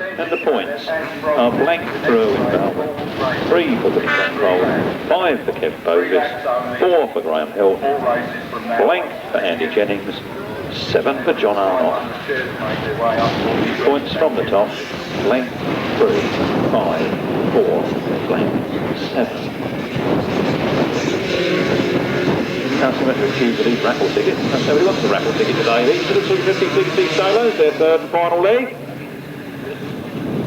And the points are blank for Erwin Bowman, 3 for Willie Control, 5 for Kev Bovis, 4 for Graham Hilton, blank for Andy Jennings, 7 for John Arnott. Points from the top, blank 3, 5, 4, blank 7. Asymmetric tube for these raffle tickets. That's how he wants a raffle ticket today. These are the 250cc solos, their third and final leg.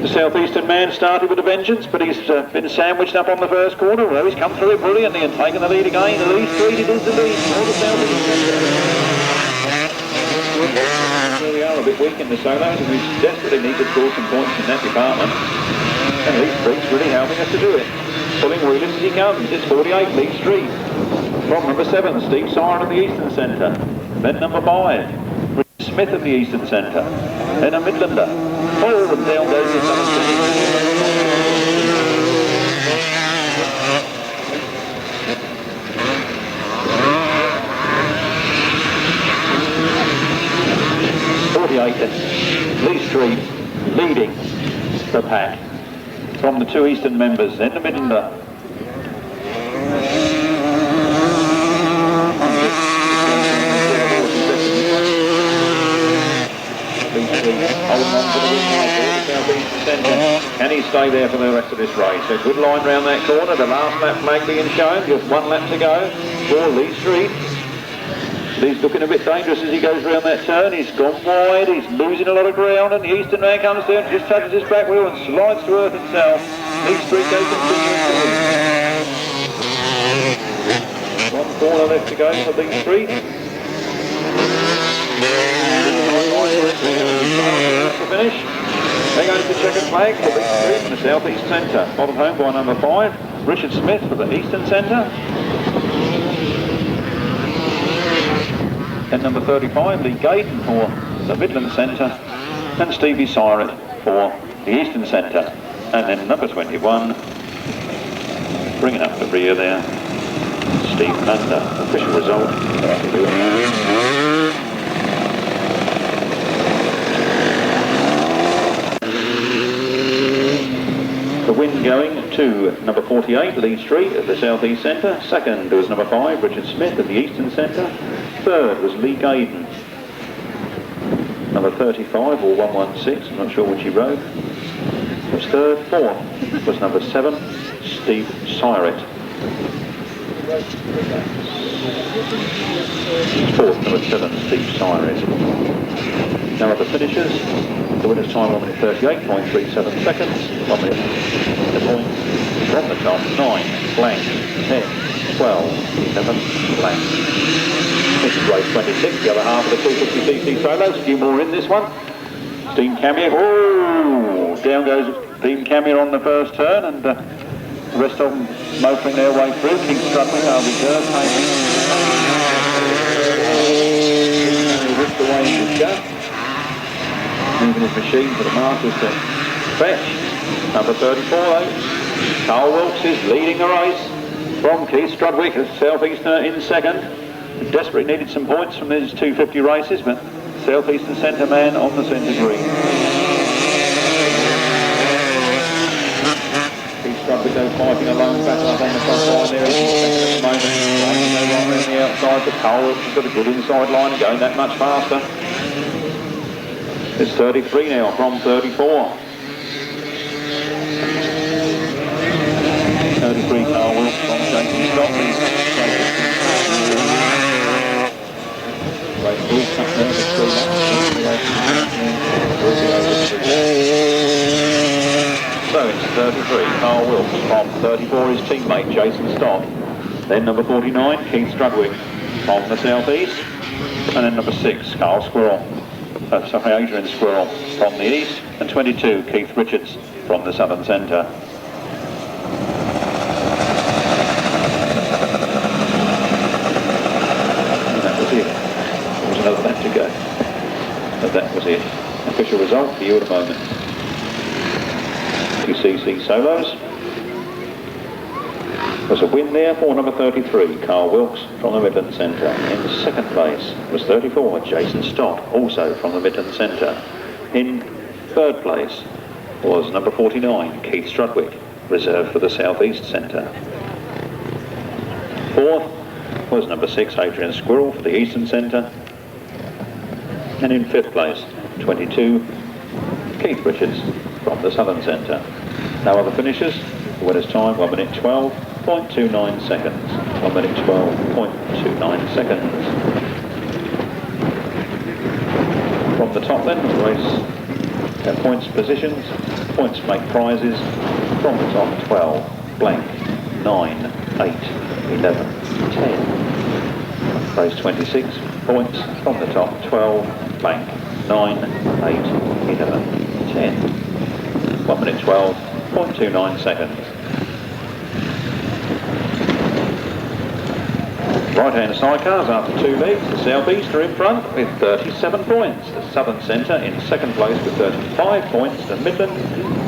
The southeastern man started with a vengeance, but he's been sandwiched up on the first corner, although he's come through it brilliantly and taken the lead again. The lead street, it is the lead for the southeastern. Here we are, a bit weak in the solos, and we desperately need to score some points in that department. And Lee Street's really helping us to do it. Pulling wheelers as he comes. It's 48, Lee Street. From number 7, Steve Siren of the Eastern Centre. Then number 5, Richard Smith of the Eastern Centre. Then a Midlander. Oh, and down goes the Southern City. Lee Street leading the pack from the 2 Eastern members. Then the Midlander. Holding on to the wing line for the southeastern centre. Can he stay there for the rest of this race? A good line round that corner. The last lap flag being shown. Just 1 lap to go for Lee Street. He's looking a bit dangerous as he goes round that turn. He's gone wide. He's losing a lot of ground, and the Eastern man comes down, just touches his back wheel and slides to earth itself. Lee Street goes continuing. 1 corner left to go for Lee Street. To finish. There goes the checkered flag for Lee Street in the southeast centre. Followed home by number 5, Richard Smith for the Eastern Centre. And number 35, Lee Gaydon for the Midland Centre. And Stevie Siren for the Eastern Centre. And then number 21, bringing up the rear there, Steve Thunder. Official result. The win going to number 48, Lee Street at the southeast centre. Second was number 5, Richard Smith at the eastern centre. Third was Lee Gaydon. Number 35 or 116, I'm not sure which he rode, was third. Fourth was number 7, Steve Siret. Fourth, number 7, Steve Siret. Now at the finishers, the winner's time 1 minute 38.37 seconds. 1 minute, the points from the top, 9, blank, 10, 12, 11, blank. This is race 26, the other half of the 250cc solos. A few more in this one. Dean Camier, oh, down goes Dean Camier on the first turn, and the rest of them motoring their way through. King Strutman, our reserve, he ripped away in his gut. Moving his machine for the marshals to fetch. Number 34 though, Carl Wilkes is leading the race from Keith Strudwick, a southeasterner in second. Desperately needed some points from these 250 races, but southeastern centre man on the centre green. Keith Strudwick goes fighting alone, battle up on the front line there. He's second at the moment. Right around the outside, but Carl Wilkes has got a good inside line and going that much faster. It's 33 now from 34. 33 Carl Wilkes from Jason Scott. Great ball cut there, the 3 laps. So it's 33 Carl Wilkes from 34 his teammate Jason Stott. Then number 49 Keith Strudwick from the southeast. And then number 6 Carl Squirrel. Adrian Squirrel from the east, and 22 Keith Richards from the southern centre. And that was it. There was another lap to go, but that was it. Official result for you at a moment. 2cc solos. There's a win there for number 33, Carl Wilkes from the Midland Centre. In second place was 34, Jason Stott, also from the Midland Centre. In third place was number 49, Keith Strudwick, reserved for the Southeast Centre. Fourth was number 6, Adrian Squirrel for the Eastern Centre. And in fifth place, 22, Keith Richards from the Southern Centre. No other finishes. The winner's time, 1 minute 12.29 seconds. 1 minute 12.29 seconds. From the top then, the race points positions. Points make prizes. From the top, 12, blank, 9, 8, 11, 10. Race 26, points from the top, 12, blank, 9, 8, 11, 10. 1 minute 12.29 seconds. Right-hand side cars after 2 legs. The Southeast are in front with 37 points. The Southern Centre in second place with 35 points. The Midland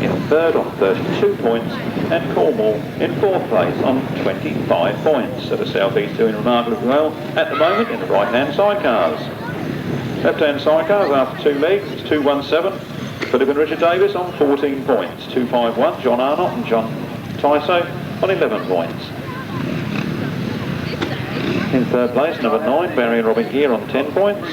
in third on 32 points. And Cornwall in fourth place on 25 points. So the Southeast doing remarkably well at the moment in the right-hand side cars. Left-hand side cars after 2 legs. It's 217. Philip and Richard Davis on 14 points. 251, John Arnott and John Tyso on 11 points. In third place, number 9, Barry and Robin Gear on 10 points.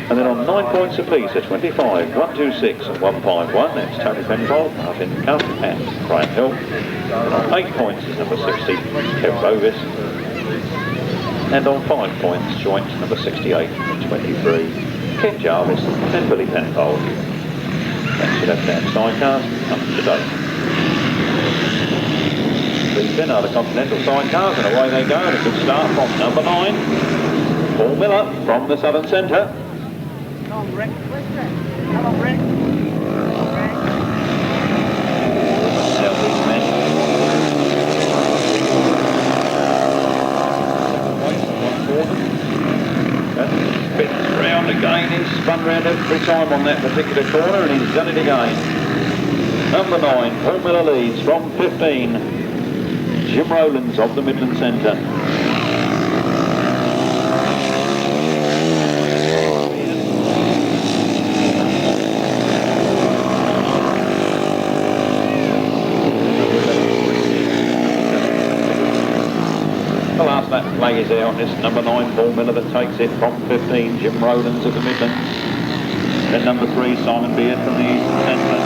And then on 9 points apiece at 25, 126 and 151, that's Tony Penfold, Martin Cuff and Graham Hill. And on 8 points is number 60, Kev Bovis. And on 5 points, joint number 68 and 23, Ken Jarvis and Billy Penfold. That's your left-hand side cars up to date. These then are the Continental side cars, and away they go, and a good start from number 9, Paul Miller from the Southern Centre. Come on, Rick. Come on, Rick. Southeast men. Spins round again, he's spun round every time on that particular corner, and he's done it again. Number 9, Paul Miller leads from 15. Jim Rowlands of the Midland Centre. The last lap play is out. It's number 9, Paul Miller, that takes it from 15, Jim Rowlands of the Midlands. Then number 3, Simon Beard from the Eastern Centre.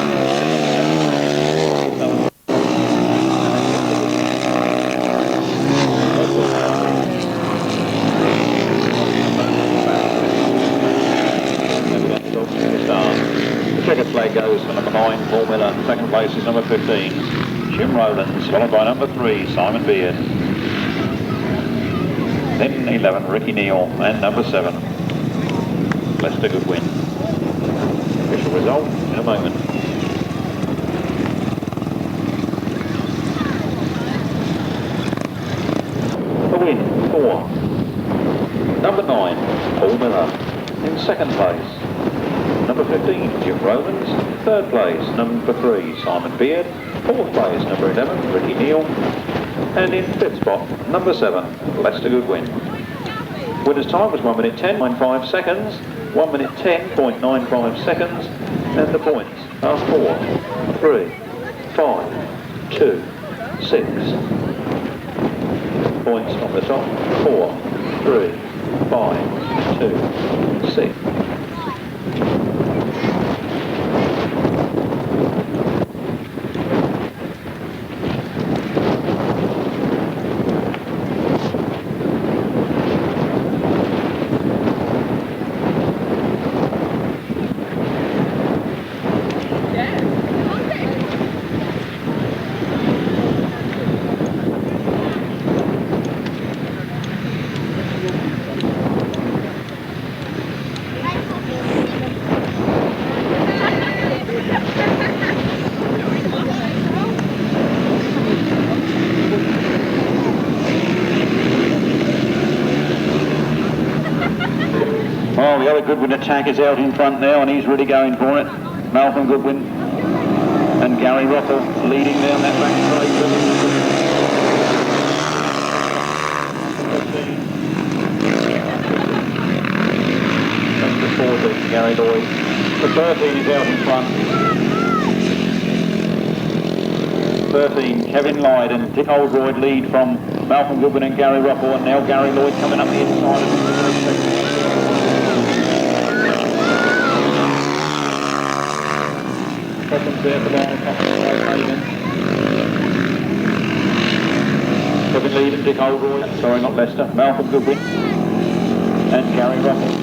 Flag goes for number 9, Paul Miller. Second place is number 15, Jim Rowlands, followed by number 3, Simon Beard. Then 11, Ricky Neal, and number 7, Lester Goodwin. Official result in a moment. The win for number 9, Paul Miller. In second place, number 15, Jim Rowlands. Third place, number 3, Simon Beard. Fourth place, number 11, Ricky Neal. And in fifth spot, number 7, Lester Goodwin. Winner's time was 1 minute 10.95 seconds. 1 minute 10.95 seconds. And the points are 4, 3, 5, 2, 6. Points on the top, 4, 3, 5, 2, 6. Well, the other Goodwin attack is out in front now, and he's really going for it. Malcolm Goodwin and Gary Rothel leading down that back straight. That's the 14, Gary Lloyd. The 13 is out in front. 13, Kevin Lloyd and Dick Oldroyd lead from Malcolm Goodwin and Gary Ruffle, and now Gary Lloyd coming up the inside of Seconds there for Lionel Cox. Kevin Lloyd and Dick Oldroyd, sorry not Lester, Malcolm Goodwin and Gary Ruffle.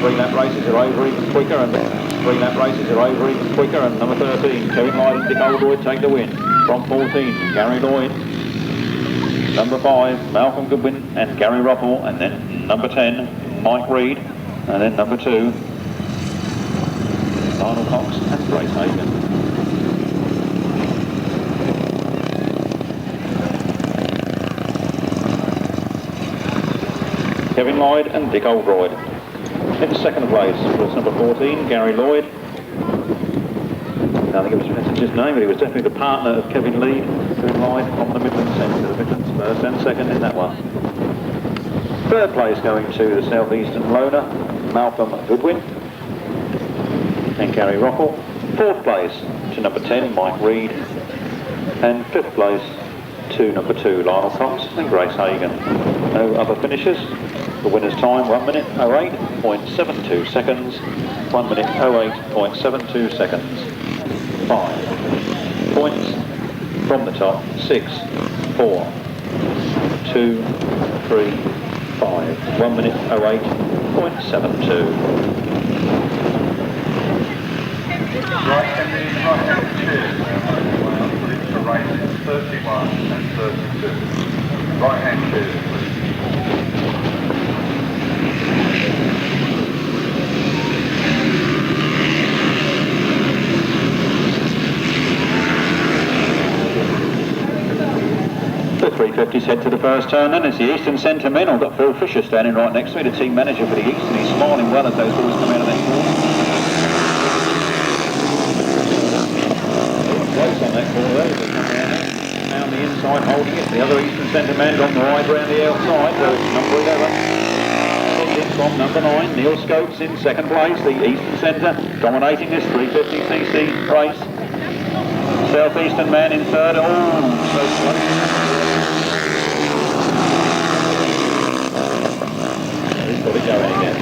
Three-lap races are over even quicker, and number 13, Kevin Lloyd and Dick Oldroyd take the win. From 14, Gary Lloyd. Number 5, Malcolm Goodwin and Gary Ruffle, and then number 10, Mike Reed, and then number 2, Lionel Cox and Grace Hagan. Kevin Lloyd and Dick Oldroyd. In second place was number 14, Gary Lloyd. I think it was his name, but he was definitely the partner of Kevin Lloyd from the Midlands Centre. The Midlands first and second in that one. Third place going to the Southeastern Loner, Malcolm Goodwin and Gary Ruffle. Fourth place to number 10, Mike Reed. And fifth place to number 2, Lionel Cox and Grace Hagan. No other finishers. The winner's time, 1 minute 08.72 seconds. 1 minute 08.72 seconds. 5 points from the top. 6, 4, 2, 3, 5. 1 minute 08.72. Right hand cheers. For races 31 and 32. Right hand cheers, please. The 350s head to the first turn, and it's the Eastern Centre men. I've got Phil Fisher standing right next to me, the team manager for the East, and he's smiling well as those boys come out of that corner. Close on that corner there, as they come down the inside holding it. The other Eastern Centre man gone wide round the outside, so it's number 11. From number 9, Neil Scopes in second place, the Eastern Centre dominating this 350cc race. Southeastern man in third, oh, so close. He's got it going again.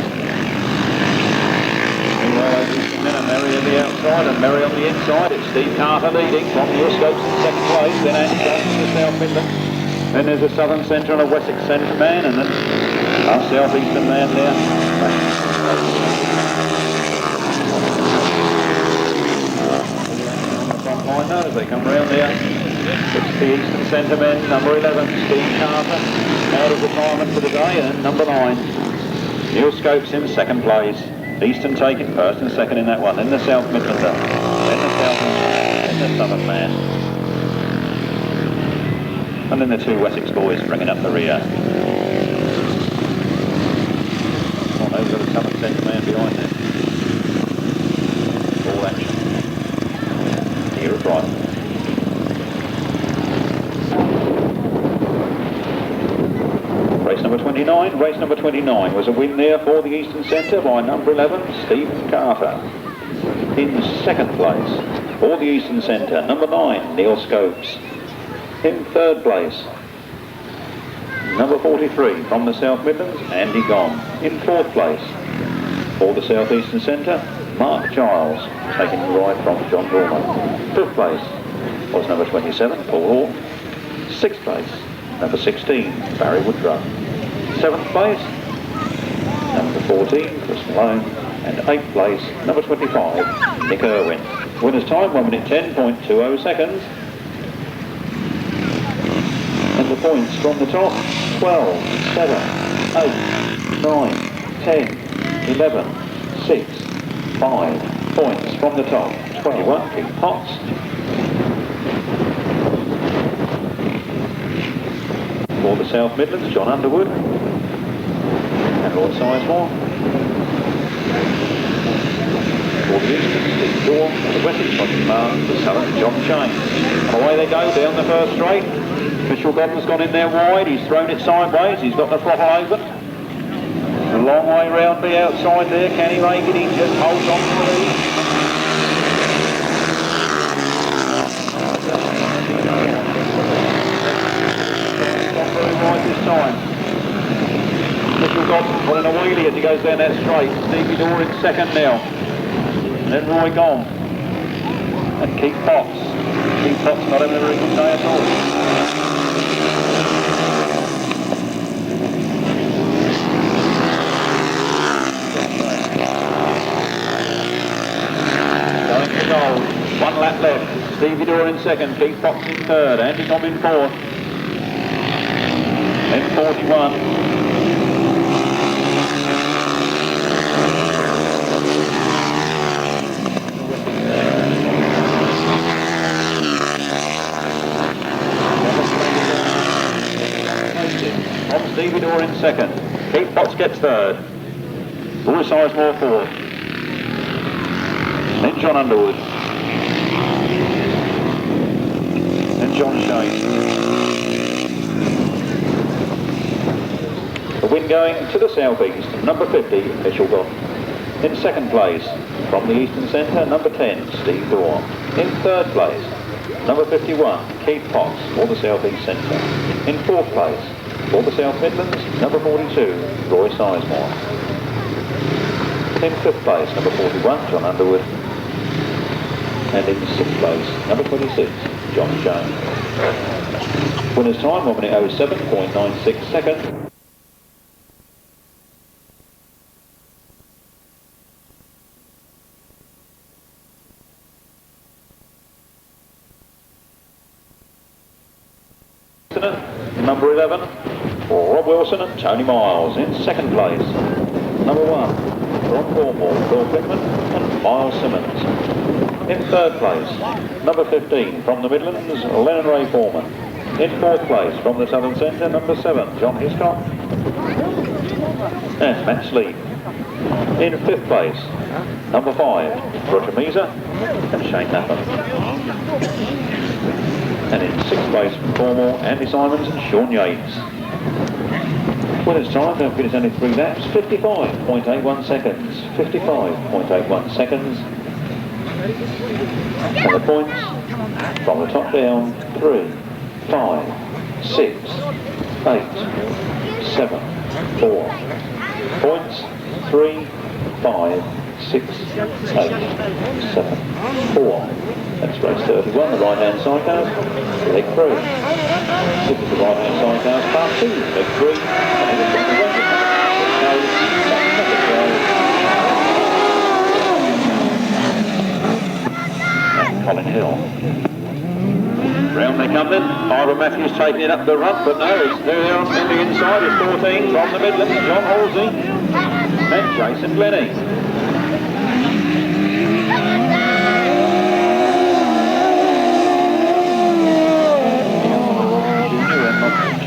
Meanwhile, Eastern men are Mary on the outside and Mary on the inside. It's Steve Carter leading from Neil Scopes in second place, then Andy Jones to South Midland. Then there's a Southern Centre and a Wessex Centre man, and then our Southeastern man there. Line now as they come round there. It's the Eastern Centre men, number 11, Steve Carter, out of retirement for the day, and number 9, Neil Scopes in second place. Eastern taking first and second in that one. Then the South Midlander, then the Southern, then the Southern man. And then the 2 Wessex boys bringing up the rear. Oh no, we've got a Southern Centre man behind there. All action. Here at right. Race number 29. Race number 29 was a win there for the Eastern Centre by number 11, Stephen Carter. In second place for the Eastern Centre, number 9, Neil Scopes. In third place, number 43 from the South Midlands, Andy Gong. In fourth place for the Southeastern Centre, Mark Giles, taking the ride from John Dormer. Fifth place was number 27, Paul Hall. Sixth place, number 16, Barry Woodruff. Seventh place, number 14, Chris Malone. And eighth place, number 25, Nick Irwin. Winner's time, 1 minute 10.20 seconds. And the points from the top, 12, 7, 8, 9, 10, 11, 6, 5 points from the top. 21, Pete Potts. For the South Midlands, John Underwood. And R.SIZEMORE. For the Eastern, Steve Dawn. For the Wessex, Roger Martin. The Southern, John Chain. Away they go down the first straight. Official Godden's gone in there wide, he's thrown it sideways, he's got the throttle open. A long way round the outside there, can he make it? He just holds on to the lead. Not very wide this time. Official Godden pulling a wheelie as he goes down that straight. Stevie Dorr in second now. And then Roy Gombe. And Keith Potts. Keith Potts not having a very good day at all. Going to goal. 1 lap left. Stevie Dorr in second. Keith Potts in third. Andy Gombe in fourth. Then 41. Stevie Dorr in second. Keith Potts gets third. R.SIZEMORE fourth. Then John Underwood. Then John Shane. The win going to the southeast, number 50, Official Godden. In second place, from the eastern centre, number 10, Steve Dorr. In third place, number 51, Keith Potts, for the southeast centre. In fourth place, for the South Midlands, number 42, R.SIZEMORE. In fifth place, number 41, John Underwood. And in sixth place, number 26, John Shane. Winner's time, 1 minute 07.96 seconds. Number 11, Rob Wilson and Tony Miles. In second place, number 1, Ron Cornwall, P.PITMAN and Miles Simmons. In third place, number 15, from the Midlands, Lennon Ray Foreman. In fourth place, from the Southern Centre, number 7, John Hiscock and Matt Sleep. In fifth place, number 5, Roger MEASOR and Shane Nappen. And in sixth place from Cornwall, Andy Simons and Sean Yates. Winner's time, don't finish only 3 laps, 55.81 seconds. 55.81 seconds. And the points from the top down, 3, 5, 6, 8, 7, 4. Points, 3, 5, 6, 8, 7, 4. That's race 31, the right-hand side cars, leg 3. This is the right-hand side cars, part 2, leg 3. And Colin Hill. Round they come then. Ira Matthews taking it up the rump, but no, it's there on the inside. It's 14 from the Midlands, John Halsey and Jason Glennie.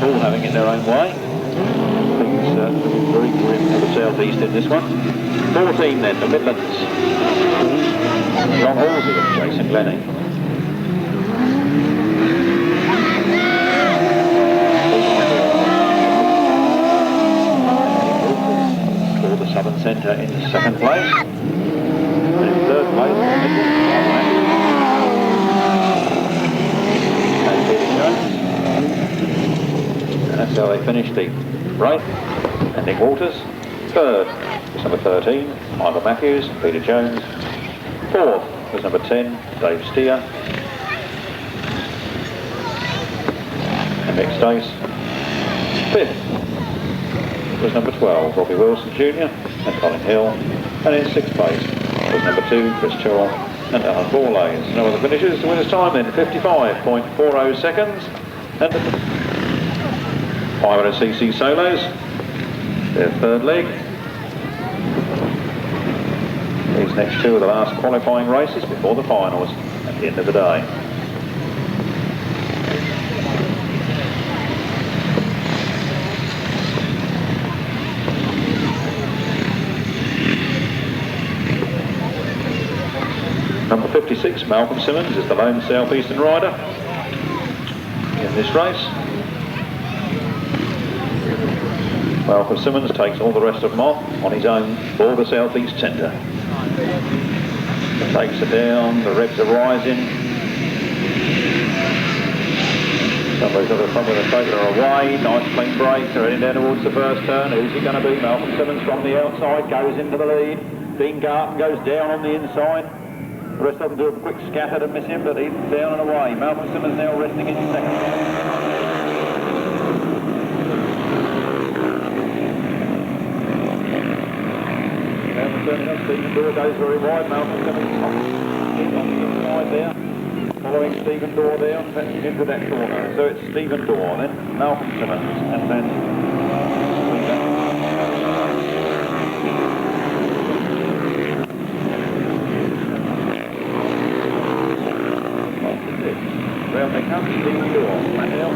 All having it their own way. Things very grim to the southeast in this one. 14 then, the Midlands. John Halsey and Jason Glennie. For the Southern Centre in second place. And in third place, the Midlands. And Peter Jones. That's how they finished the race. And Nick Walters, third was number 13, Ira Matthews, Peter Jones. Fourth was number 10, Dave Steer. And Mick Stace. Fifth was number 12, Robbie Wilson Jr. and Colin Hill. And in sixth place was number 2, Chris Tyrrell and Alan Borlays. No other finishers. The winner's time then, 55.40 seconds. And 500cc solos, their third leg. These next two are the last qualifying races before the finals at the end of the day. Number 56, Malcolm Simmons, is the lone southeastern rider in this race. Well, Simmons takes all the rest of them off on his own for the southeast centre. Takes it down, the revs are rising. Somebody's got a front with a trailer away, nice clean break, they're heading down towards the first turn. Who's it going to be? Malcolm Simmons from the outside goes into the lead. Dean Garton goes down on the inside. The rest of them do a quick scatter to miss him, but he's down and away. Malcolm Simmons now resting in second. Stephen Dorr goes very wide. Malcolm Simmons on the inside there. Following Stephen Dorr there into that corner. So it's Stephen Dorr, then Malcolm Simmons, and then round they come, Stephen Dorr, flat out.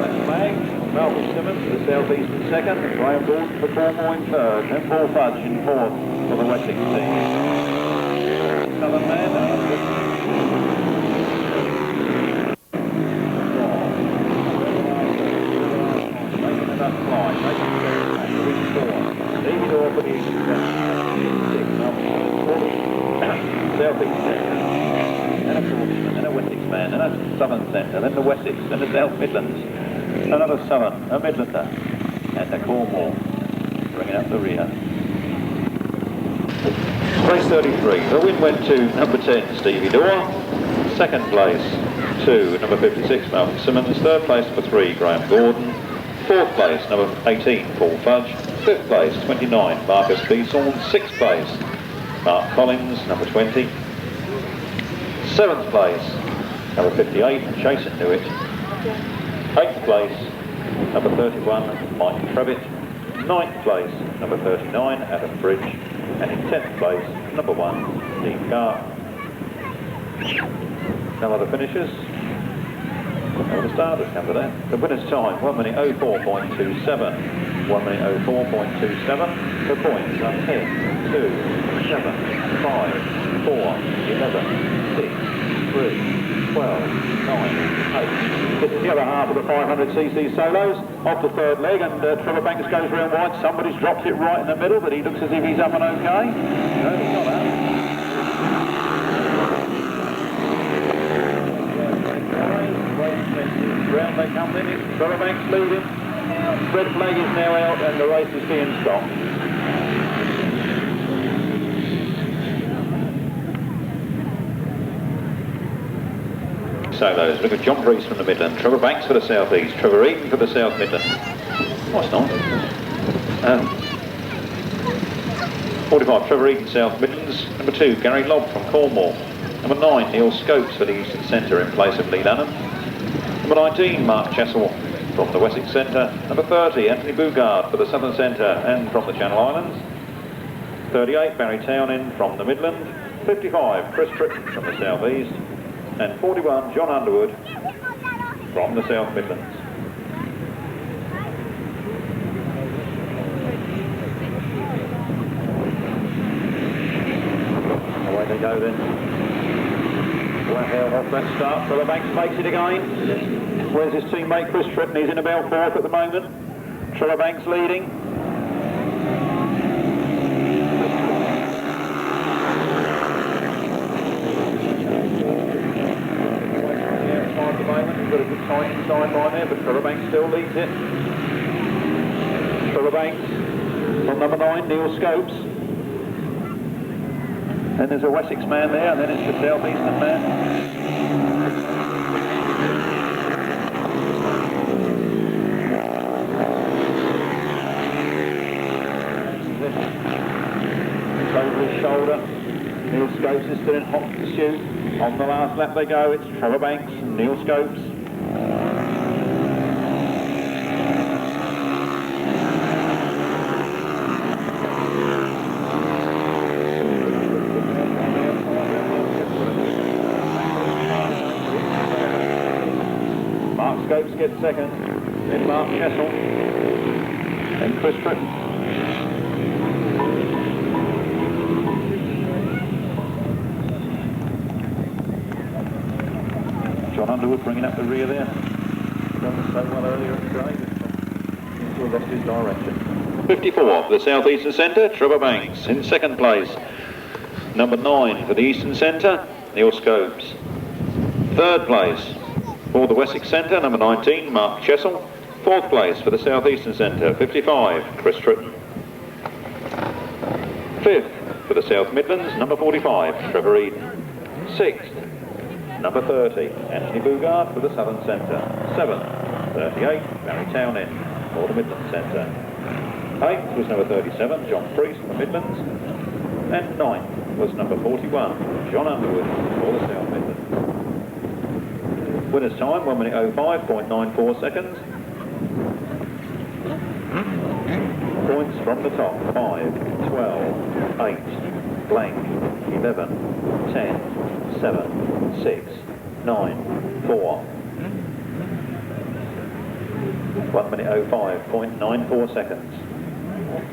That's flag. Malcolm Simmons to the southeast in second, Graham Gordon for Cornwall in third, and Paul Fudge in fourth for the Wessex team. Southern man, making enough fly, making Stevie Dorr for the southeast centre, and a Cornwall, and a Wessex man, and a southern centre, then the Wessex, then the South Midlands. Another Southern, a Midlander, and a Cornwall, bringing up the rear. Race 33, the win went to number 10, Stevie Dorr. Second place to number 56, Malcolm Simmons. Third place for 3, Graham Gordon. Fourth place, number 18, Paul Fudge. Fifth place, 29, Marcus Beesorn. Sixth place, Mark Collins, number 20. Seventh place, number 58, Jason Newitt. 8th place, number 31, Mike Trevitt. 9th place, number 39, Adam Bridge. And in 10th place, number 1, Dean Garton. Some other finishers. All the starters come to that. The winner's time, 1 minute 04.27. 1 minute 04.27. The points are 10, 2, 7, 5, 4, 11, 6, 3, 12, 9, 8. This is the other half of the 500cc solos. Off the third leg, and Trevor Banks goes round wide. Somebody's dropped it right in the middle, but he looks as if he's up and okay. No, he's not up. Round they come then, it's Trevor Banks leading. Red flag is now out and the race is being stopped. Solos, look at John Breeze from the Midland, Trevor Banks for the South East, Trevor Eaton for the South Midland. Oh, it's nice. 45, Trevor Eaton, South Midlands. Number 2, Gary Lobb from Cornwall. Number 9, Neil Scopes for the Eastern Centre in place of LEIDE. Number 19, Mark Chessell from the Wessex Centre. Number 30, Anthony Bugard for the Southern Centre and from the Channel Islands. 38, Barry Townend from the Midland. 55, Chris Tritton from the South East. And 41, John Underwood from the South Midlands. Away they go then. Well off that start, Trevor Banks makes it again. Where's his teammate Chris Tritton? He's in about 4th at the moment. Trevor Banks leading. At the moment, he's got a good time inside by there, but Trevor Banks still leads it. Trevor Banks from number 9, Neil Scopes. Then there's a Wessex man there, and then it's the Southeastern man. It's over his shoulder. Neil Scopes is still in hot pursuit. On the last lap they go, it's Trevor Banks and Neil Scopes. Mark Scopes gets second, then Mark Chessell, then Chris Tritton. John Underwood bringing up the rear there. Done so well earlier in the day. to have lost his direction. 54 for the Southeastern Centre, Trevor Banks. In second place, number 9 for the Eastern Centre, Neil Scopes. Third place for the Wessex Centre, number 19, Mark CHESSELL. Fourth place for the Southeastern Centre, 55, Chris TRITTON. Fifth for the South Midlands, number 45, Trevor EADON. Sixth, number 30, Anthony Bugard for the Southern Centre. Seventh, 38, Barry Townend for the Midlands Centre. Eighth was number 37, John Priest from the Midlands. And ninth was number 41, John Underwood for the South Midlands. Winner's time, 1 minute 05.94 seconds. Points from the top, 5, 12, 8, blank, 11, 10, 7, 6, 9, 4. 1 minute 05.94 seconds.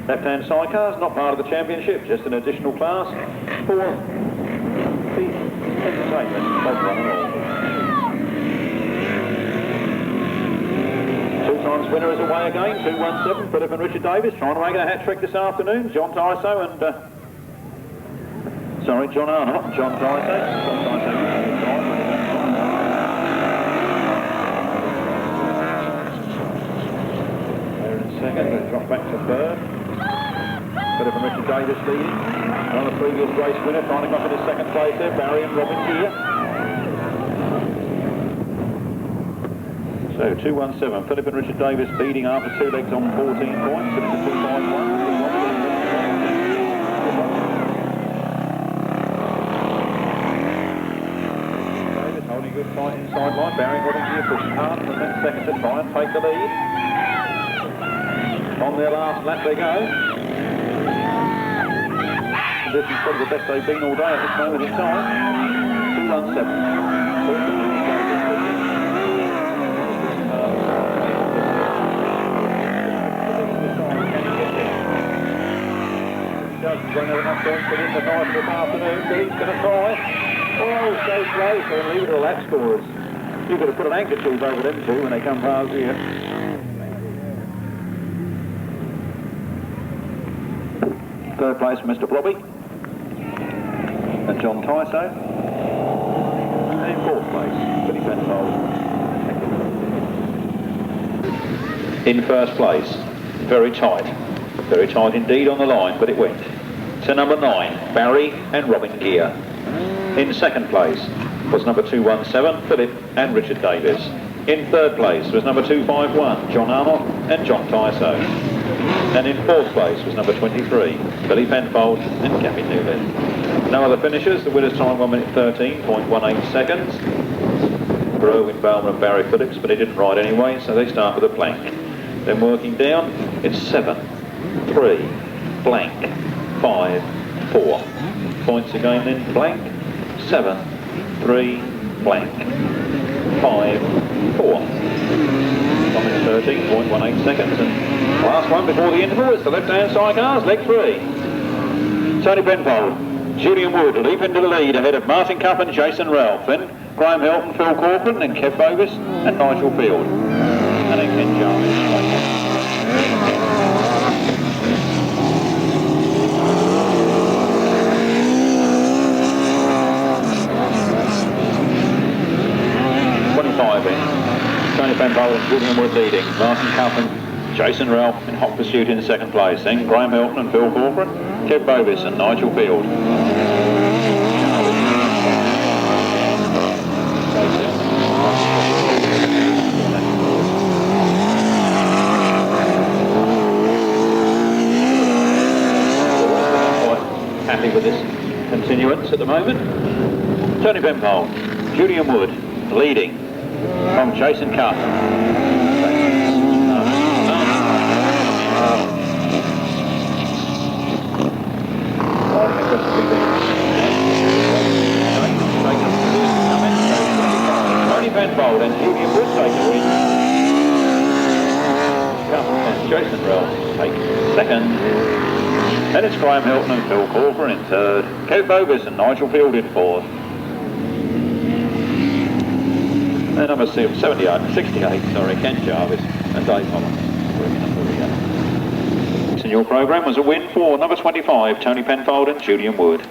Left-hand sidecars, not part of the championship, just an additional class for the entertainment of one and all. 2 times winner is away again, 2-1-7, Philip and Richard Davis, trying to make it a hat-trick this afternoon. John Tyso and... John Arnott, John Tyso. Second, going to drop back to third. Philip and Richard Davis leading. Another previous race winner trying to come in his second place there, Barry and Robin here. So 2-1-7, Philip and Richard Davis leading after 2 legs on 14 points. It's a 2-5-1. Davis holding a good fight inside line. Barry and Robin here pushing hard for the next second to try and take the lead. On their last lap they go. This is probably the best they've been all day at this moment in time. 2-1-7. He's going to have enough points to win the night this afternoon, but he's going to try. Oh, so close, and leave it to lap scorers. You've got to put an handkerchief over them too when they come past here. Third place for Mr. Blobby and John Tyso. And in fourth place, Billy Penfold. In first place, very tight indeed on the line, but it went to number 9, Barry and Robin Gear. In second place was number 2-1-7, Philip and Richard Davis. In third place was number 2-5-1, John Arnott and John Tyso. And in fourth place was number 23, Billy Penfold and Gavin Newland. No other finishers, the winner's time 1 minute 13.18 seconds. For Erwin Bowman and Barry Phillips, but he didn't ride anyway, so they start with a blank. Then working down, it's 7, 3, blank, 5, 4. Points again then, blank, 7, 3, blank, 5, 4. 1 minute 13.18 seconds, and last one before the interval is the left-hand side cars, leg 3. Tony Penfold, Julian Wood leap into the lead ahead of Martin Cuff and Jason Ralph, then Graham Hilton, Phil Corcoran, and Kev Bovis and Nigel Field. And then Ken Jarvis. 25 in. Tony Penfold and Julian Wood leading. Martin Cuff and Jason Ralph in hot pursuit in second place. Then Graham Hilton and Phil Corcoran, Kev Bovis and Nigel Field. Happy with this continuance at the moment. Tony Penfold, Julian Wood leading from Jason Cuff. Tony Penfold and Julian Wood take the win. Cuff and Jason Ralph take second. And it's Graham Hilton and Phil Corcoran in third, Kev Bovis and Nigel Field in fourth. And number 68, Ken Jarvis and Dave Holland. In your programme was a win for number 25, Tony Penfold and Julian Wood.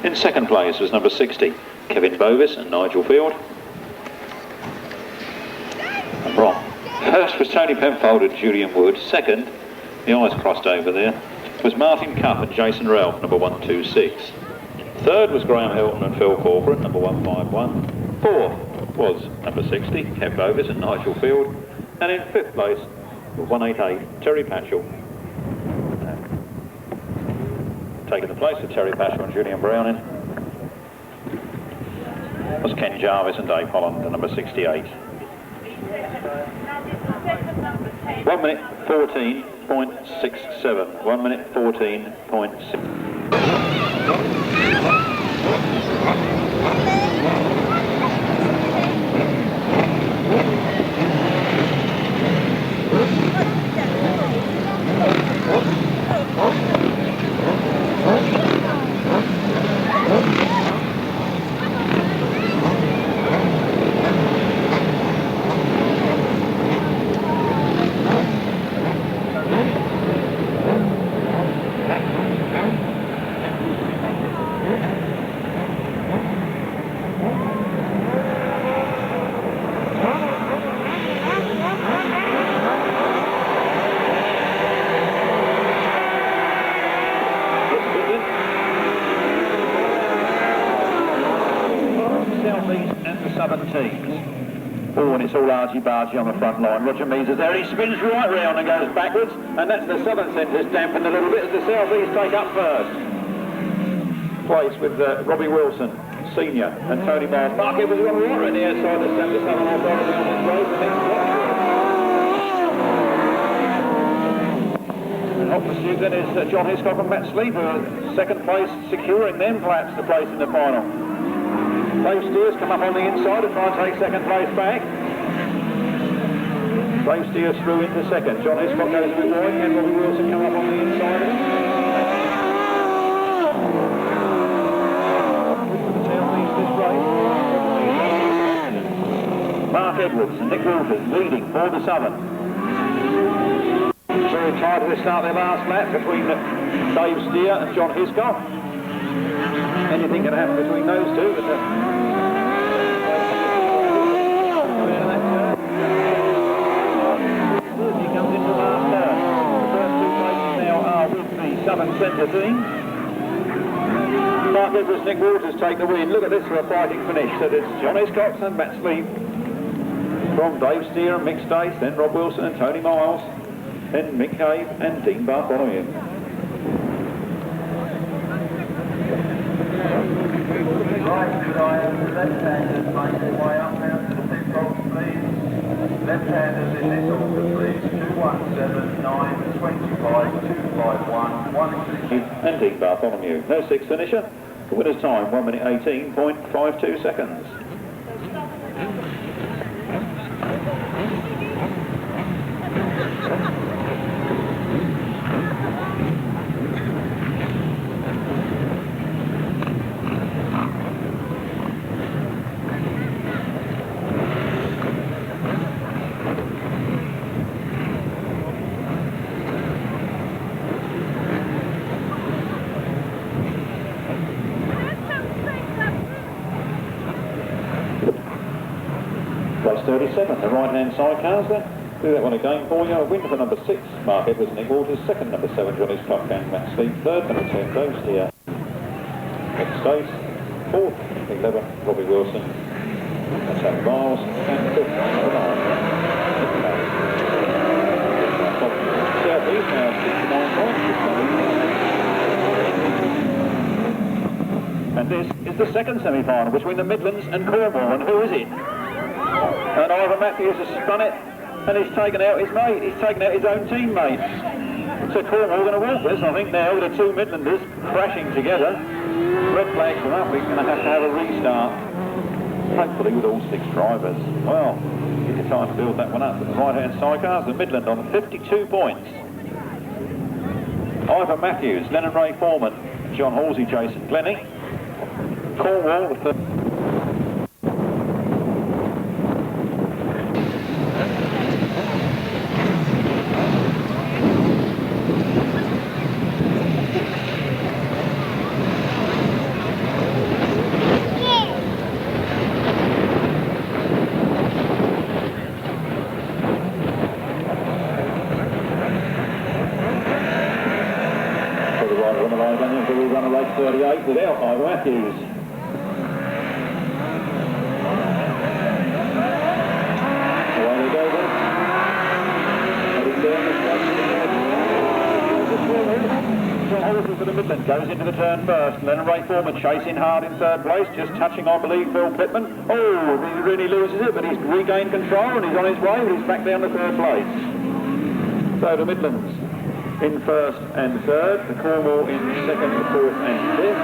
In second place was number 60, Kevin Bovis and Nigel Field. I'm wrong. First was Tony Penfold and Julian Wood. Second, the eyes crossed over there, was Martin Cuff and Jason Ralph, number 126. Third was Graham Hilton and Phil Corcoran, number 151. Fourth was number 60, Kev Bovis and Nigel Field. And in fifth place was 188, Terry Patchell. Taking the place of Terry Patchell and Julian Browning was Ken Jarvis and Dave Holland, the number 68. 1 minute 14.67. 1 minute 14.6. Oh, and it's all argy-bargy on the front line. Roger Measor there, he spins right round and goes backwards, and that's the southern centres dampened a little bit as the southeast take up first. Place with Robbie Wilson, Senior, and Tony Miles. Mark Edwards on right around the outside of the southern authority on this road, the next block. And hot pursuit then is John Hiscock and Matt Sleeper, second place, securing them perhaps the place in the final. Dave Steers come up on the inside to try and take second place back. Dave Steers through into second. John Hiscock goes a bit wide. Can Robbie Wilson come up on the inside of him? Southeast this race. Mark Edwards and Nick Walters leading for the Southern. Very tight at the start of their last lap between Dave Steer and John Hiscock. Anything can happen between those two, but he comes into the last turn. The first two places now are with the Southern Centre team. Mark Edwards, Nick Walters take the win. Look at this for a fighting finish. So it's John Hiscock and Matt Sleep from Dave Steer and Mick Stace, then Rob Wilson and Tony Miles, then Mick Cave and Dean Bartholomew. Right, GOODWIN, left-handers make their way up now to the pit box, please. Left-handers in this order, please. 217, 925, 251, 160. And Dean Bartholomew. No sixth finisher. The winner's time, 1 minute 18.52 seconds. Place 37, the right-hand side cars there. Do that one again for you. A win for number 6, Mark Edwards, Nick Walters. Second, number 7, John Hiscock and Matt Sleep. Third, number 10, Dave Steer, Mick Stace. Fourth, 11, Robbie Wilson, and Tony Miles. And fifth, number 9, Nick Cave. Southeast now 69 points. And this is the second semi-final between the Midlands and Cornwall. And who is it? And Ivor Matthews has spun it, and he's taken out his mate. He's taken out his own teammate. So Cornwall going to walk this, I think, now with the two Midlanders crashing together. Red flags are up. We're going to have a restart. Hopefully with all 6 drivers. Well, give you time to build that one up. But the right-hand side cars, the Midland on 52 points. Ivor Matthews, Lennon Ray Foreman, John Halsey, Jason Glennie. Cornwall, the third. I don't think we'll run a race 38 without Ivor Matthews. Away they go then. Heading down the straight. John Halsey for the Midland goes into the turn first. Lennon Ray Foreman chasing hard in third place, just touching, I believe, Phil Pitman. Oh, he really loses it, but he's regained control and he's on his way, but he's back down to third place. So the Midlands in first and third, the Cornwall in second, fourth and fifth.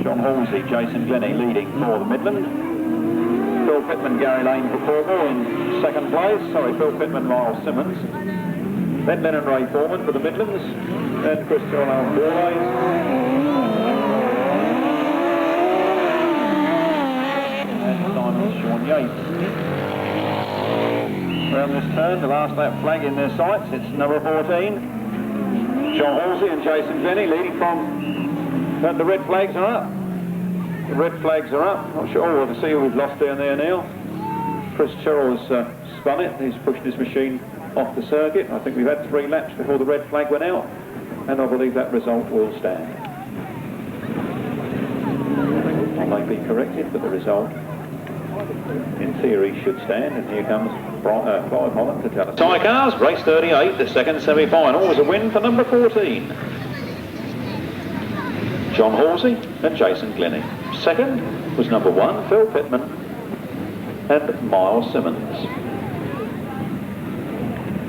John Halsey, Jason Glennie leading for the Midland. Phil Pitman, Gary Lane for Cornwall in second place. Sorry, Phil Pitman, Miles Simmons. Then Lennon Ray Foreman for the Midlands. Then Chris Turlow Borlays. Sean Yates. Around this turn, the last lap flag in their sights, it's number 14. John Halsey and Jason Glennie leading from, the red flags are up. The red flags are up. Not sure, I can see who we've lost down there now. Chris Terrell's spun it, he's pushed his machine off the circuit. I think we've had 3 laps before the red flag went out, and I believe that result will stand. I may be corrected, but the result in theory should stand, and here comes Clive Holland to tell us. Tyre cars, race 38, the second semi-final was a win for number 14. John Halsey and Jason Glennie. Second was number 1, Phil Pitman and Miles Simmons.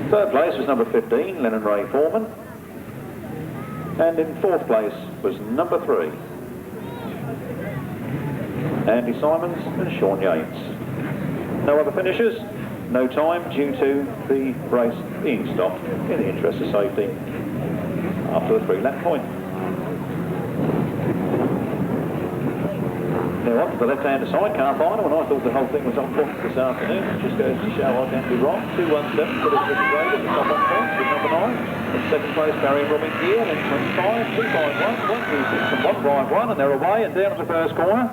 Third place was number 15, Lennon Ray Foreman. And in fourth place was number 3, Andy Simons and Sean Yates. No other finishers, no time due to the race being stopped in the interest of safety after the 3-lap point. Now on to the left-hand side car final, and I thought the whole thing was on point this afternoon. It just goes to show I can't be wrong. 217 for the British Raid at the top on points with number 9. In second place, Barry and Robin Gear, then 25, 251, 126 and 151, and they're away and down to the first corner.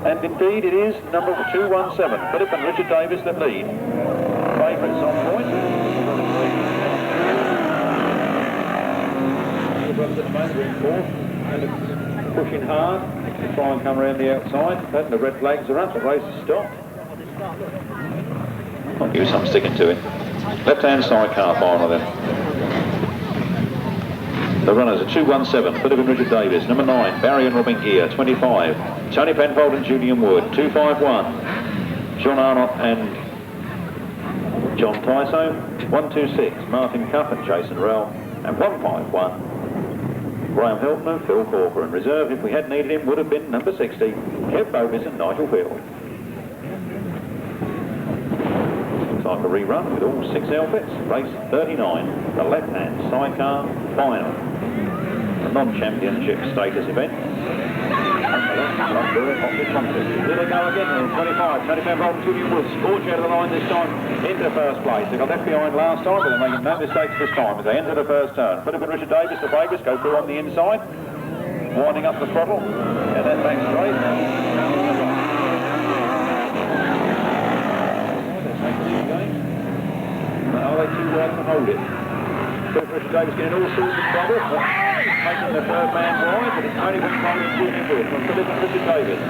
And indeed it is number 217, Philip and Richard Davis that lead. Favourites on point. The brothers at the moment are in fourth, and it's pushing hard to try and come around the outside. And the red flags are up, the race is stopped. I'll give you something sticking to it. Left-hand side car final then. The runners are 217, Philip and Richard Davis. Number 9, Barry and Robin Gear. 25, Tony Penfold and Julian Wood. 251, John Arnott and John Tyso. 126, Martin Cuff and Jason Rell. And 151, Graham Hilton and Phil Corcoran. Reserve, if we had needed him, would have been number 60, Kev Bovis and Nigel Field. Looks like a rerun with all 6 outfits. Race 39, the left-hand sidecar final. A non-championship status event. Here they go again, 25, Tony Penfold and Julian Woods, scorch out of the line this time into first place. They got left behind last time, but they're making no mistakes this time as they enter the first turn. Philip and Richard Davis, the favourites, go through on the inside, winding up the throttle, and then back straight. Are they too wide to hold it? Philip and Richard Davis getting all sorts of trouble, making the third man wide, but it's only been following Julian Wood from Philip and Richard Davis.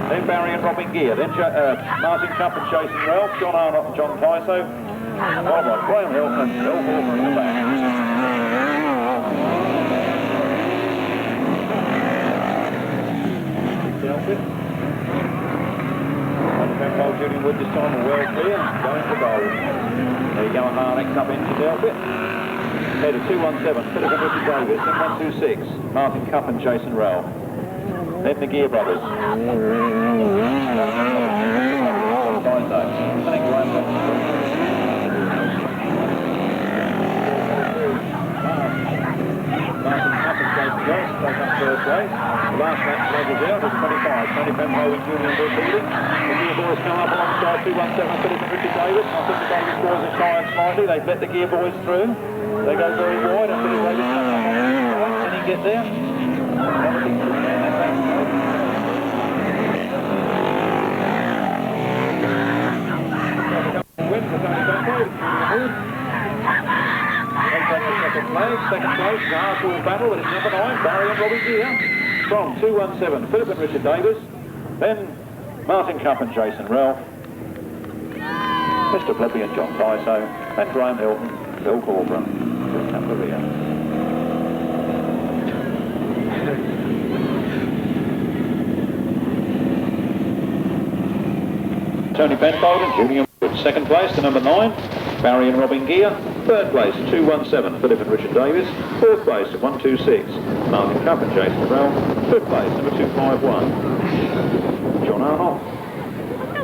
Then Barry and Robin Gear, then Martin Cuff and Jason Ralph, John Arnott and John Tyso, followed by Graham Hilton and Phil Corcoran in the back. Penfold, Julian Wood this time are well clear, going for goal. There you go, Harnex up into Delpit. Head of 217, Philip and Richard Davis, then 126, Martin Cuff and Jason Rell. Then the Gear Brothers. And then Graham Hilton. Martin Cuff and Jason Rell take up first place. The last lap flag is out, it's 25, Tony Penfold and Julian Wood leading. The Gear Boys come up alongside 217, Philip and Richard Davis. I think the Davis boys are shying slightly, they've let the Gear Boys through. They go very wide and Philip Davis comes up on the side. Can he get there? From 217, Philip and Richard Davis. Then Martin Cuff and Jason Ralph. Mr. Flippy and John Tyso. And Graham Hilton, Bill Corcoran. Campavia. Tony Penfold and Julian. Second place to number 9, Barry and Robin Gear. Third place, 217, Philip and Richard Davis. Fourth place, 126, Martin Cuff and Jason Ralph. Fifth place, number 251, John Arnold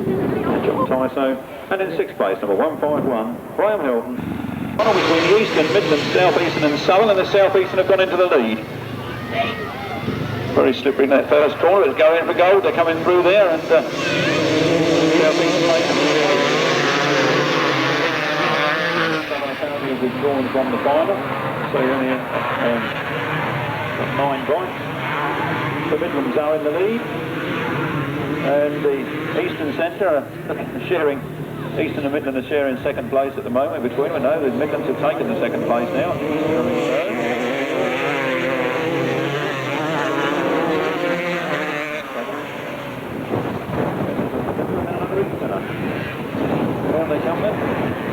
and John Tyso. And in sixth place, number 151, Graham Hilton. Final between the Eastern, Midland, South Eastern and Southern, and the South Eastern have gone into the lead. Very slippery in that first corner. It's going for gold. They're coming through there, and South Eastern withdrawn from the final, so you only got 9 points. The Midlands are in the lead, and the Eastern Centre are sharing. Eastern and Midland are sharing second place at the moment between them. No, the Midlands have taken the second place now. Down they come then,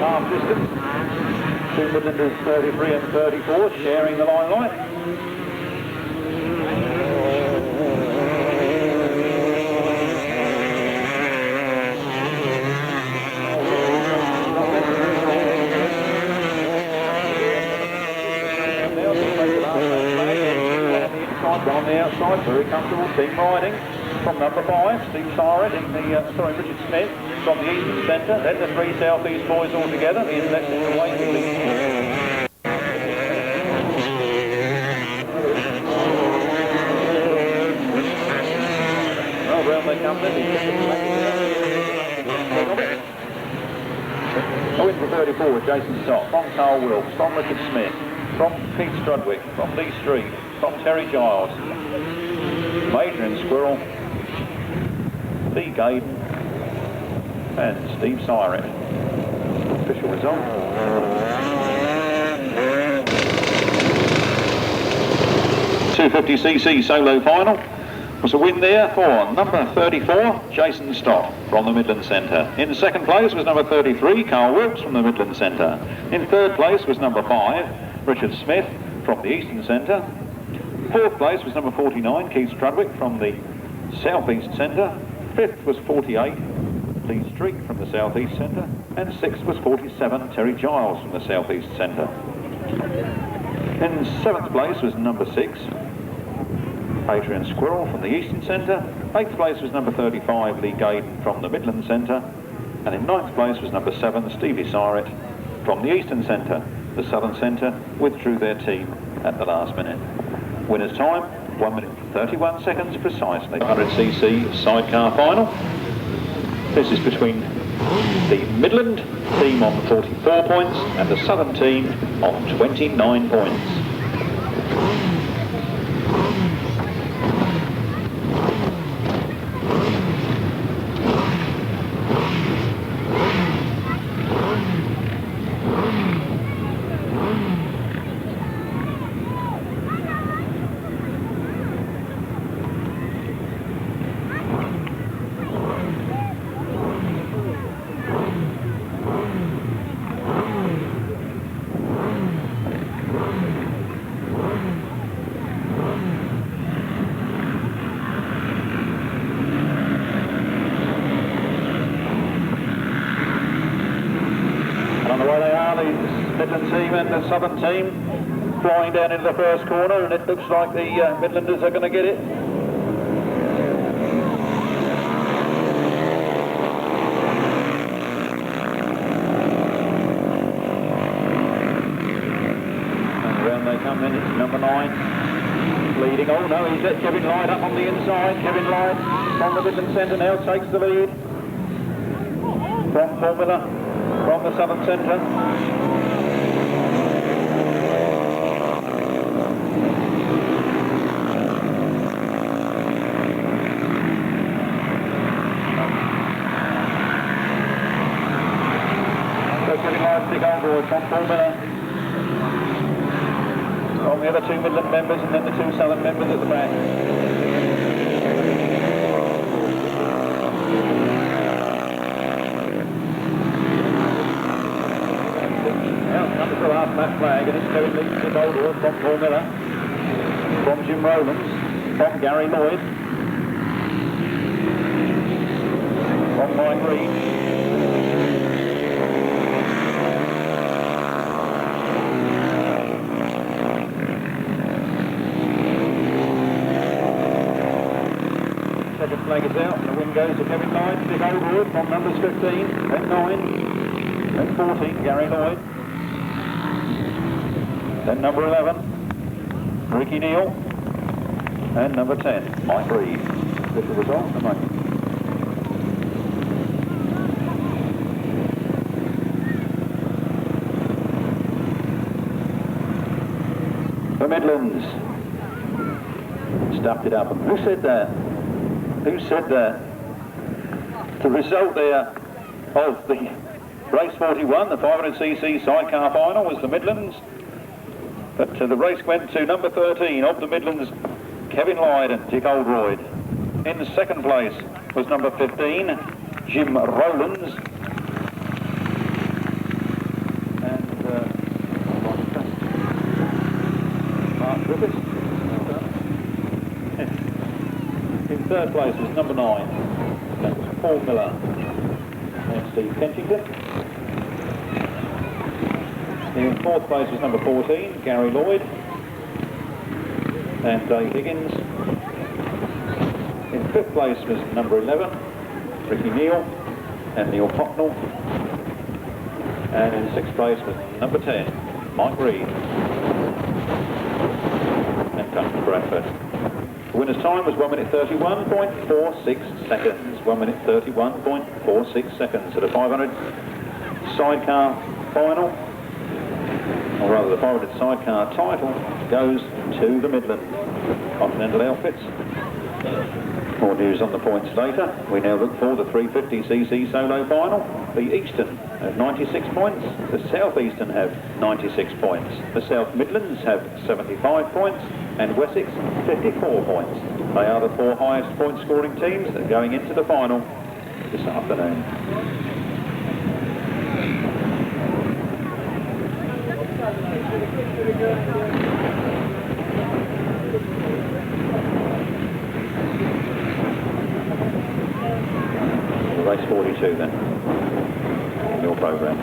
half distance. Two Midlanders 33 and 34 sharing the limelight. On the outside, very comfortable team riding from number 5, Steve Siren in the, Richard Smith from the Eastern Centre, then the 3 South East boys all together, the index is away to the... Well, round they come then, I win for 34, Jason Stott, from Carl Wilkes, from Richard Smith, from Pete Strudwick, from Lee Street, from Terry Giles, Major and Squirrel, Lee Gaden, and Steve Siren. Official result. 250cc solo final was a win there for number 34, Jason Stott from the Midland Centre. In second place was number 33, Carl Wilkes from the Midland Centre. In third place was number 5, Richard Smith from the Eastern Centre. Fourth place was number 49, Keith Strudwick from the South East Centre. Fifth was 48, Lee Street from the South East Centre. And sixth was 47, Terry Giles from the South East Centre. In seventh place was number 6, Adrian Squirrel from the Eastern Centre. Eighth place was number 35, Lee Gaden from the Midland Centre. And in ninth place was number 7, Stevie Siret from the Eastern Centre. The Southern Centre withdrew their team at the last minute. Winner's time, 1 minute 31 seconds precisely. 100cc sidecar final. This is between the Midland team on 44 points and the Southern team on 29 points. Midland team and the Southern team flying down into the first corner, and it looks like the Midlanders are going to get it. And around they come then, it's number 9 leading. Oh no, he's let Kevin Lyde up on the inside. Kevin Lyde from the Midland Centre now takes the lead from Formula from the Southern Centre. Big on board from Formula. From the other 2 Midland members and then the 2 Southern members at the back. that flag, and it's Kevin Leeds to Goldwood from Paul Miller, from Jim Rowlands, from Gary Lloyd, from Mike Reed. Second flag is out, and the win goes to Kevin Lloyd, Dick Oldwood from numbers 15, then 9, then 14, Gary Lloyd, then number 11, Ricky Neal, and number 10, Mike Reed. Official result, the moment. The Midlands stuffed it up. Who said that? Who said that? The result there of the race 41, the 500cc sidecar final, was the Midlands. But the race went to number 13 of the Midlands, Kevin Lloyd and Dick Oldroyd. In the second place was number 15, Jim Rowlands. And Mark Griffiths. In third place was number 9, that was Paul Miller and Steve Kenchington. In fourth place was number 14, Gary Lloyd and Dave Higgins. In fifth place was number 11, Ricky Neal and Neil Pocknell. And in sixth place was number 10, Mike Reed and Duncan Bradford. The winner's time was 1 minute 31.46 seconds. 1 minute 31.46 seconds at a 500 sidecar final, or rather the 500 sidecar title goes to the Midland Continental Outfits. More news on the points later. We now look for the 350cc solo final. The Eastern have 96 points, the South Eastern have 96 points, the South Midlands have 75 points, and Wessex 54 points. They are the 4 highest point scoring teams that are going into the final this afternoon. Race 42 then, in your programme.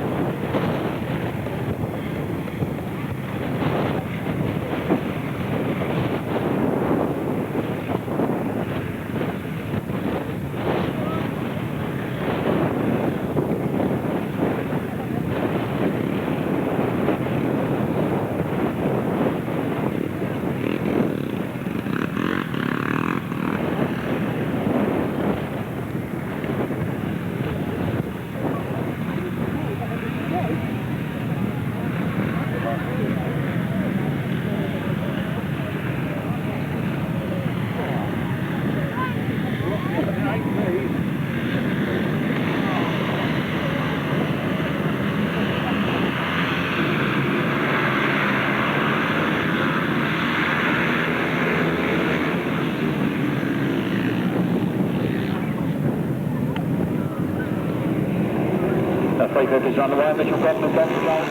Is on the way, Mitchell Cotton and Bobby Jones.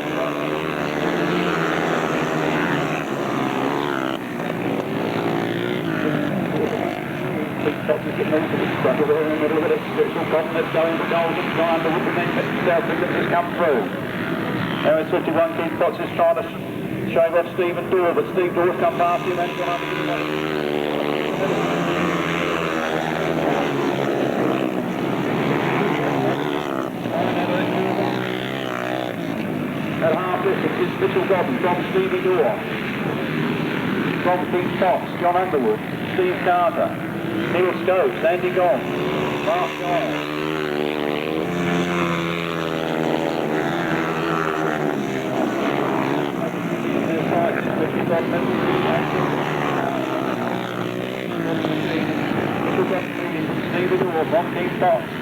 Top is getting into the front of it in the middle of it. Mitchell Cotton is going for goals and trying to whip him in. South Midlands has come through. Now it's 51, Keith Potts is trying to shave off Stephen Dorr, but Steve Dorr's come past him and gone up to the at half distance is Mitchell Godden from Stevie Dorr, from Keith Potts, John Underwood, Steve Carter, Neil Scopes, Andy Gong, Mark Giles. Mitchell Godden leading from Stevie Dorr, from Keith Potts.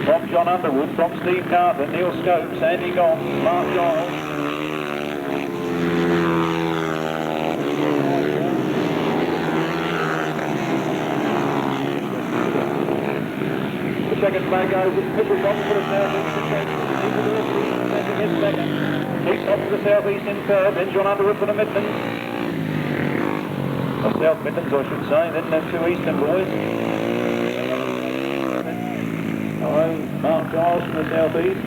From John Underwood, from Steve Carter, Neil Scopes, Andy Gong, Mark Giles. The second flag goes, Mitchell Gong for the South Eastern. Keeps off to the southeast in third, then John Underwood for the Midlands. Or South Midlands, I should say, then them two Eastern boys. Mark Giles from the southeast,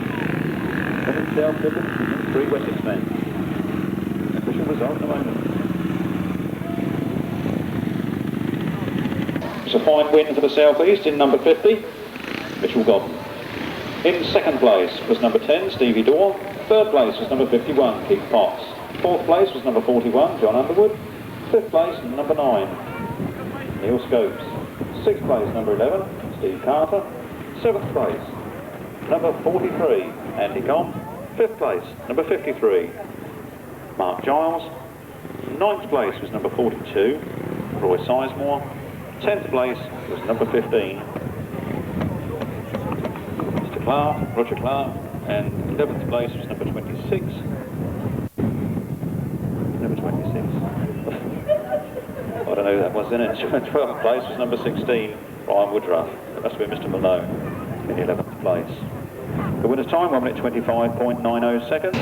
then South Midlands, and 3 WESSEX men. Official result at the moment. It's a fine win for the southeast in number 50, GODDEN. In second place was number 10, Stevie Dorr. Third place was number 51, Keith Potts. Fourth place was number 41, John Underwood. Fifth place, number 9, Neil Scopes. Sixth place, number 11, Steve Carter. Seventh place, number 43, Andy Comp. Fifth place, number 53, Mark Giles. Ninth place was number 42, R.SIZEMORE. 10th place was number 15, Roger Clark, and 11th place was number 26. Number 26. I don't know who that was then. 12th place was number 16, Brian Woodruff. That must have been Mr. Malone in the 11th place. The winner's time, 1 minute 25.90 seconds.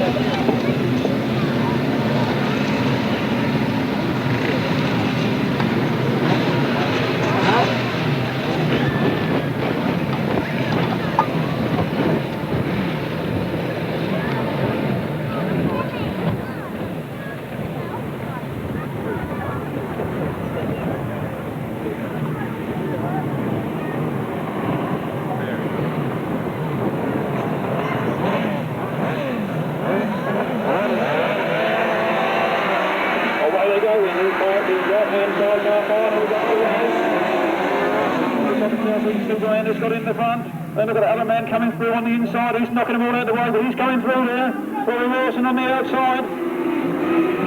Has got in the front, then we've got another man coming through on the inside, he's knocking them all out the way, but he's going through there. Rory Wilson on the outside,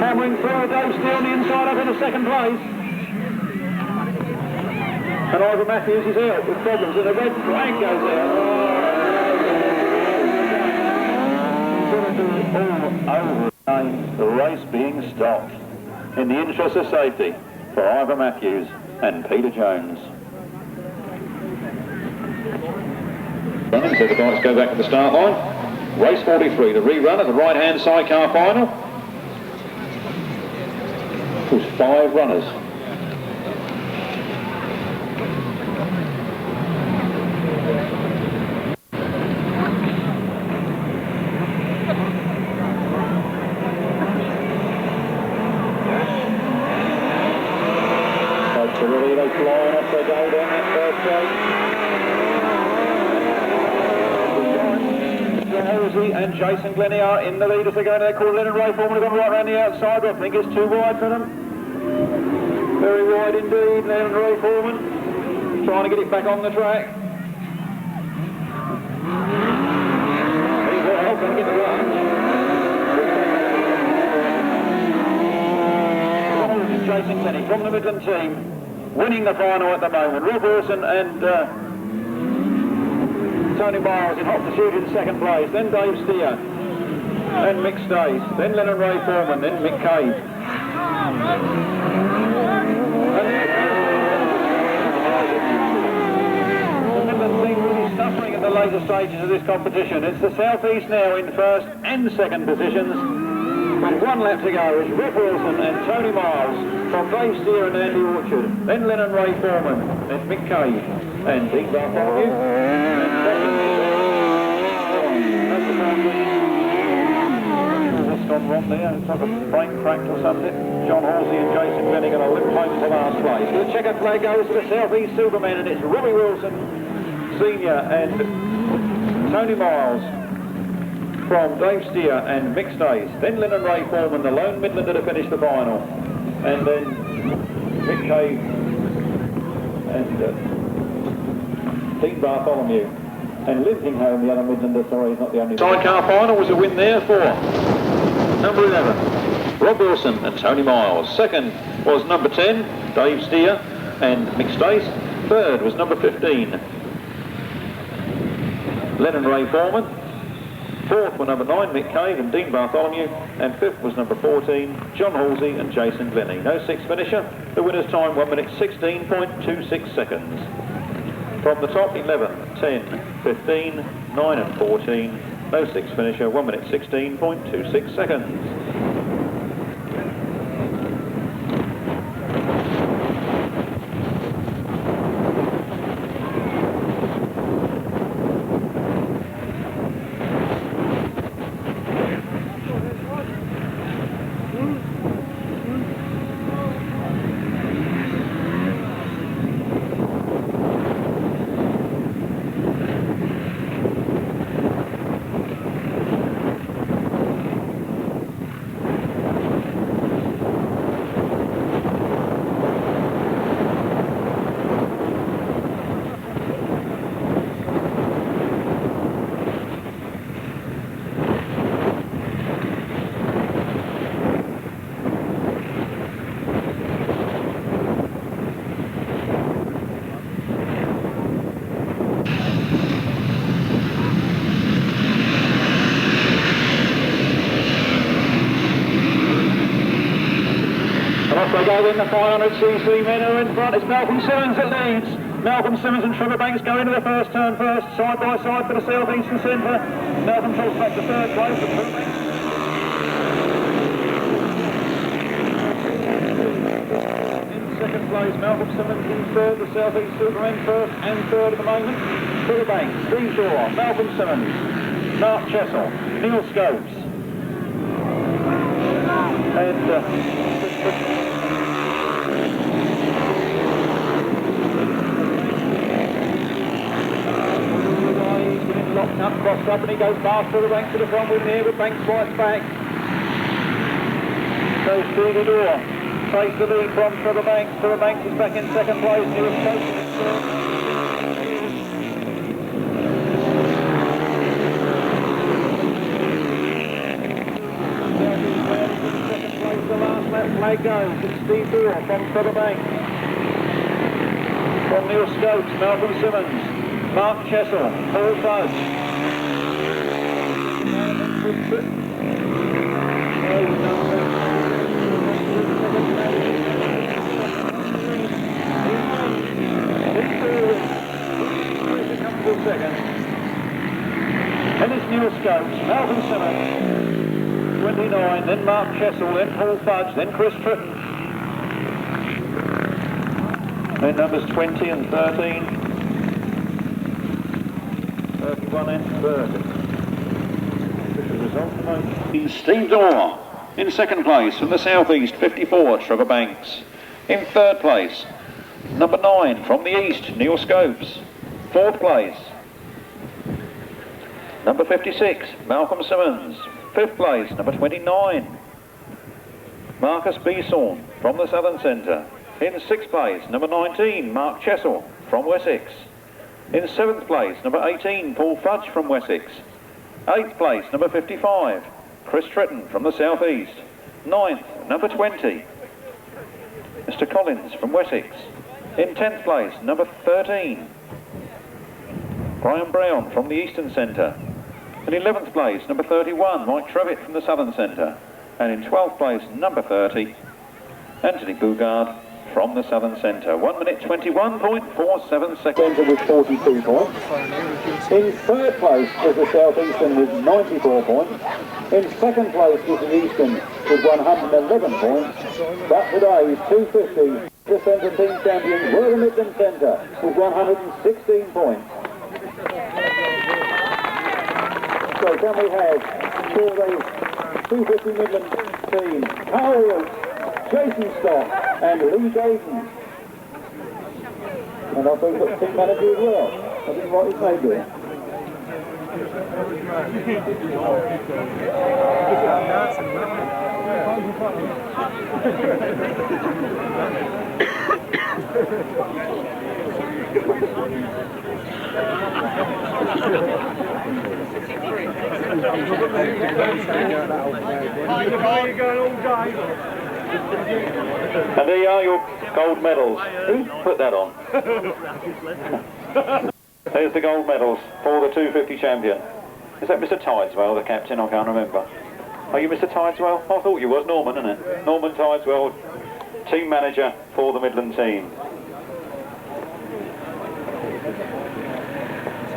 hammering through. Dave Steele on the inside up in the second place. And Ivor Matthews is out with problems, and the red flag goes out. The race being stopped in the interest of safety for Ivor Matthews and Peter Jones. So the bikes go back to the start line. Race 43, the rerun of the right-hand side car final. There's 5 runners. Folks are really, they flying off, they go down that first straight. Halsey and Jason Glennie are in the lead as they go into their quarter. Leonard Ray Foreman have gone right around the outside, but I think it's too wide for them. Very wide indeed, Leonard Ray Foreman trying to get it back on the track. He's well, going to get the run. Jason Glennie from the Midland team, winning the final at the moment. Rob Wilson and Tony Miles in hot pursuit in second place, then Dave Steer, then Mick Stace, then Leonard Ray Foreman, then Mick Cave. The Midland team really suffering at the later stages of this competition. It's the Southeast now in first and second positions. With 1 lap to go is Rob Wilson and Tony Miles from Dave Steer and Andy Orchard, then Leonard Ray Foreman, then Mick Cave and Dean Bartholomew. What's gone wrong there? It's like a brake cracked or something. John Halsey and Jason Glennie going to limp home to last place. The checkered flag goes to the Southeast Superman, and it's Robbie Wilson Senior and Tony Miles from Dave Steer and Mick Stace. Then Leonard Ray Foreman, the lone Midlander, to finish the final. And then Mick Cave and Dean Bartholomew. And limping home, the other Midlander, sorry, he's not the only. Sidecar final was a win there for number 11, Rob Wilson and Tony Miles. Second was number 10, Dave Steer and Mick Stace. Third was number 15, Leonard Ray Foreman. Fourth were number 9, Mick Cave and Dean Bartholomew. And fifth was number 14, John Halsey and Jason Glennie. No sixth finisher. The winner's time, 1 minute 16.26 seconds. From the top, 11, 10, 15, 9 and 14, Low-6 finisher, 1 minute 16.26 seconds. They go in the 500cc men who are in front. It's Malcolm Simmons that leads. Malcolm Simmons and Trevor Banks go into the first turn first, side by side for the south eastern centre. Malcolm drops back to third place. In second place, Malcolm Simmons in third, the south east Superman first and third at the moment. Trevor Banks, Steve Shaw, Malcolm Simmons, Mark Chessell, Neil Scopes. And locked up, crossed up, and he goes past Trevor Banks to the front with him here, but Banks fights back. So Stevie Dorr takes the lead from Trevor Banks. Trevor Banks is back in second place. Neil Scopes in third. Second place, the last lap flag goes. It's Steve Dorr from Trevor Banks. From Neil Scopes, Malcolm Simmons, Mark Chessell, Paul Fudge. And it's Neil Scopes, Malcolm Simmons, 29, then Mark Chessell, then Paul Fudge, then Chris Tritton. Then numbers 20 and 13. 31 and 30. Steve Dorr in second place from the southeast, 54, Trevor Banks. In third place, number 9 from the east, Neil Scopes. Fourth place, number 56, Malcolm Simmons. Fifth place, number 29, Marcus Beesorn from the southern centre. In sixth place, number 19, Mark Chessell from Wessex. In seventh place, number 18, Paul Fudge from Wessex. Eighth place, number 55, Chris Tritton from the southeast. Ninth, number 20, Mr. Collins from Wessex. In 10th place, number 13, Graham Brown from the eastern centre. In 11th place, number 31, Mike Trevitt from the southern centre. And in 12th place, number 30, Anthony Bugard from the southern centre. 1 minute 21.47 seconds with 42 points. In third place was the southeastern with 94 points. In second place was the eastern with 111 points. But today's 250 the centre team champions were the Midland Centre with 116 points. So can we have for the 250 Midland team, Carl Wilkes, Jason Scott and Lee Gaden. And I've got the team manager as well. I didn't write his name there. And there you are, your gold medals. Who put that on? There's the gold medals for the 250 champion. Is that Mr. Tideswell, the captain? I can't remember. Are you Mr. Tideswell? I thought you was. Norman, isn't it? Norman Tideswell, team manager for the Midland team.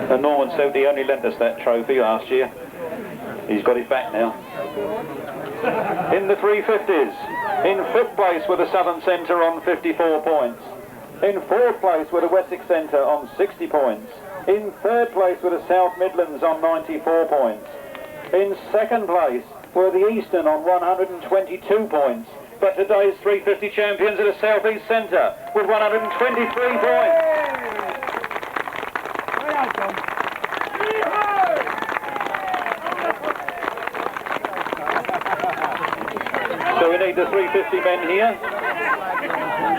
And Norman said he only lent us that trophy last year. He's got it back now. In the 350s, in 5th place with the Southern Centre on 54 points. In 4th place with the Wessex Centre on 60 points. In 3rd place with the South Midlands on 94 points. In 2nd place were the Eastern on 122 points. But today's 350 champions are the South East Centre with 123 points. So we need the 350 men here.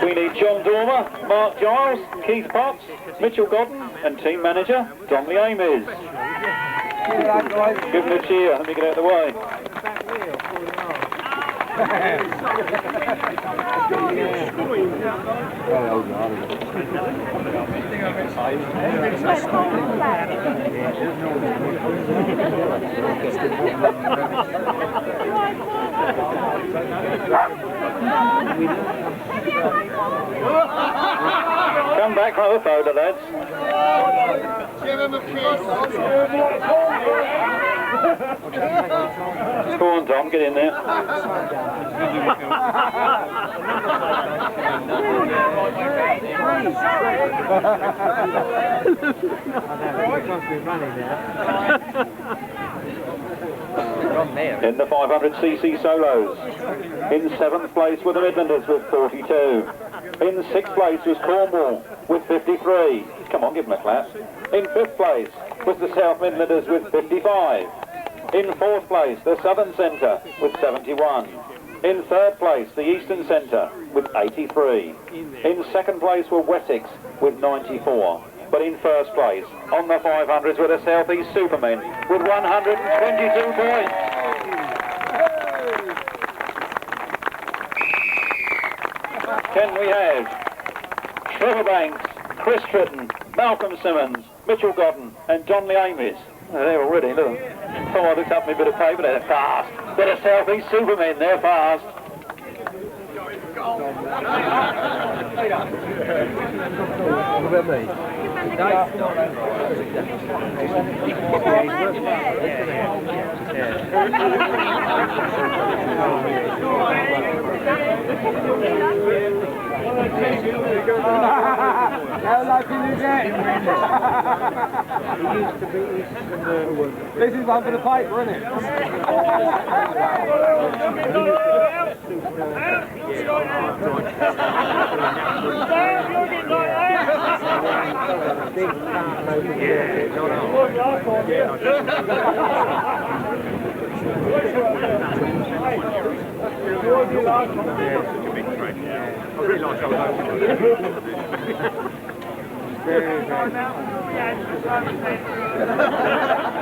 We need John Dormer, Mark Giles, Keith Potts, Mitchell Godden and team manager Domley Ames. Give them a cheer, let me get out of the way. Come back for the photo, lads. Give him a kiss. Go on, Tom, get in there. In the 500cc solos. In 7th place were the Midlanders with 42. In 6th place was Cornwall with 53. Come on, give them a clap. In 5th place was the South Midlanders with 55. In 4th place, the Southern Centre with 71. In 3rd place, the Eastern Centre with 83. In 2nd place were Wessex with 94. But in 1st place, on the 500s were the South East Supermen with 122 points. Can we have Trevor Banks, Chris Tritton, Malcolm Simmons, Mitchell Godden and Domley Ames? Oh, they're already, look. Oh, I looked up my bit of paper, they're fast. They're the South East Supermen, they're fast. What about me? How lucky is that? This is one for the paper, isn't it?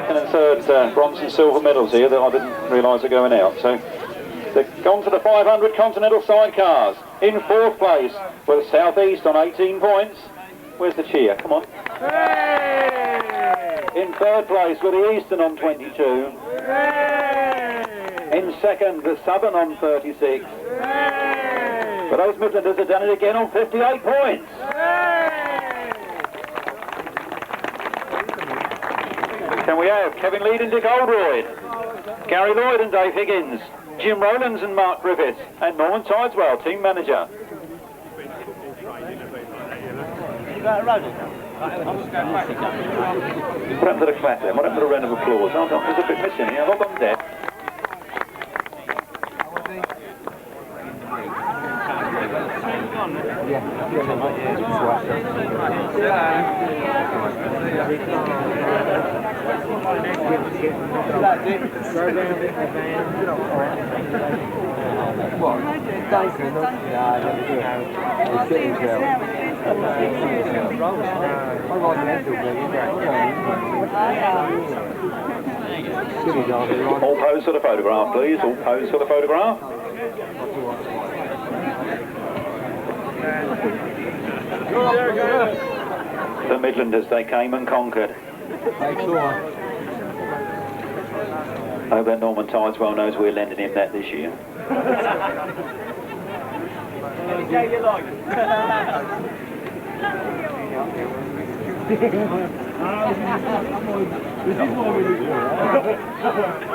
And a third bronze and silver medals here that I didn't realise are going out. So they've gone for the 500 Continental sidecars. In 4th place were the South East on 18 points. Where's the cheer? Come on. In 3rd place were the Eastern on 22. In 2nd, the Southern on 36. But those Midlanders have done it again on 58 points. Can we have Kevin Lead and Dick Oldroyd, Gary Lloyd and Dave Higgins, Jim Rowlands and Mark Griffiths, and Norman Tideswell, team manager. What happened to the clap then? What happened to the round of applause? Oh, there's a bit missing here. Hold on there. All pose for the photograph, please. All pose for the photograph. The Midlanders, they came and conquered. I bet Norman Tideswell knows we're lending him that this year.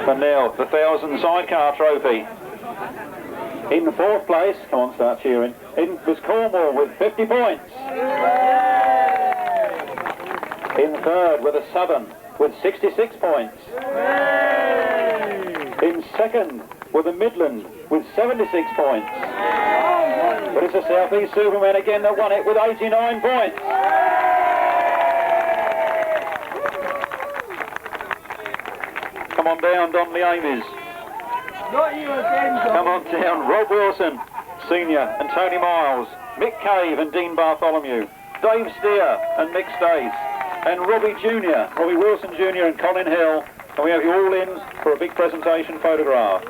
But now, the 1,000 sidecar trophy. In 4th place, come on, start cheering, was Cornwall with 50 points. In 3rd were the Southern with 66 points. In 2nd were the Midland with 76 points. But it's the South East Superman again that won it with 89 points. Come on down, Donnelly Amies. Not you again, John. Come on down, Rob Wilson, Senior, and Tony Miles, Mick Cave and Dean Bartholomew, Dave Steer and Mick Stace, and Robbie Jr., Robbie Wilson Jr. and Colin Hill. And we have you all in for a big presentation photograph.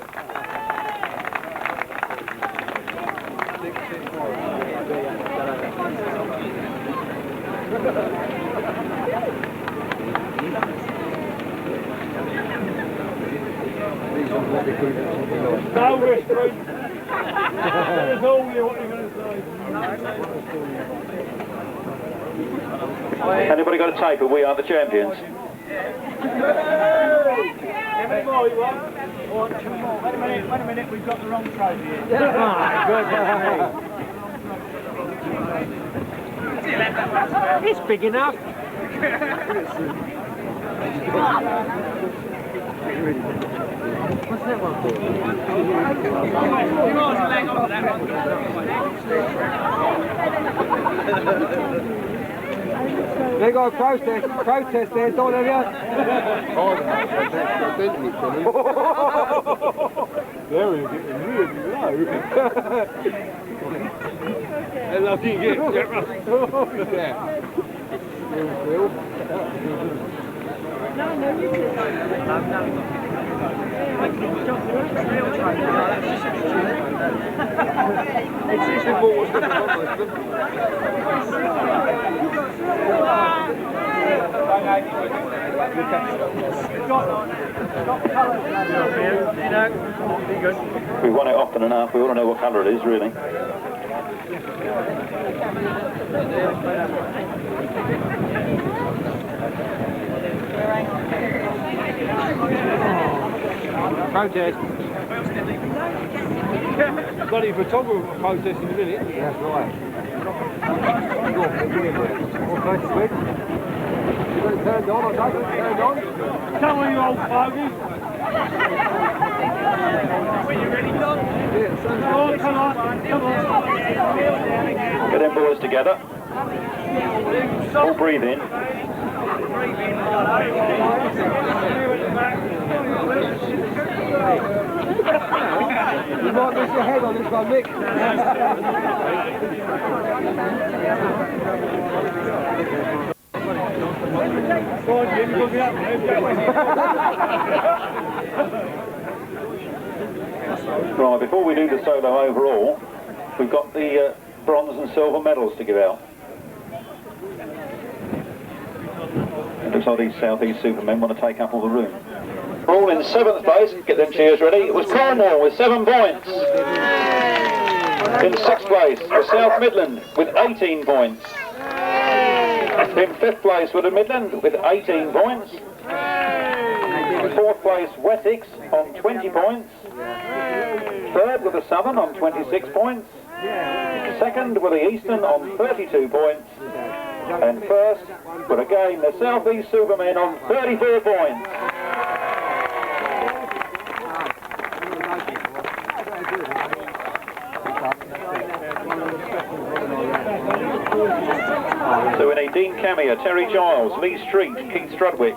No whispering. That's all you what you're going to say. Anybody got a tape of We Are the Champions? How many more you want? One, 2 more. Wait a minute, we've got the wrong trophy here. It's big enough. What's that one for? They got a protest there, don't have you? Oh, there we go, getting really low. And I think it yeah. No, you didn't. We won it often enough, we ought to know what colour it is, really. Protest. Bloody photographer protest in a minute. That's right. You got it turned on, I don't it turned on. Come on, you old fogies. When you ready, John? Yeah, Come on. Get them boys together. All breathe in. You might miss your head on this one, Mick. Go on, Jim, you'll be up. Right, before we do the solo overall, we've got the bronze and silver medals to give out. It looks like these South East Supermen want to take up all the room. All in 7th place, get them cheers ready, it was Cornwall with 7 points. In 6th place was South Midland with 18 points. In 5th place were the Midland with 18 points. In 4th place Wessex on 20 points. 3rd were the Southern on 26 points. 2nd were the Eastern on 32 points. And 1st were again the South East Supermen on 34 points. So we need Dean Camia, Terry Giles, Lee Street, Keith Strudwick,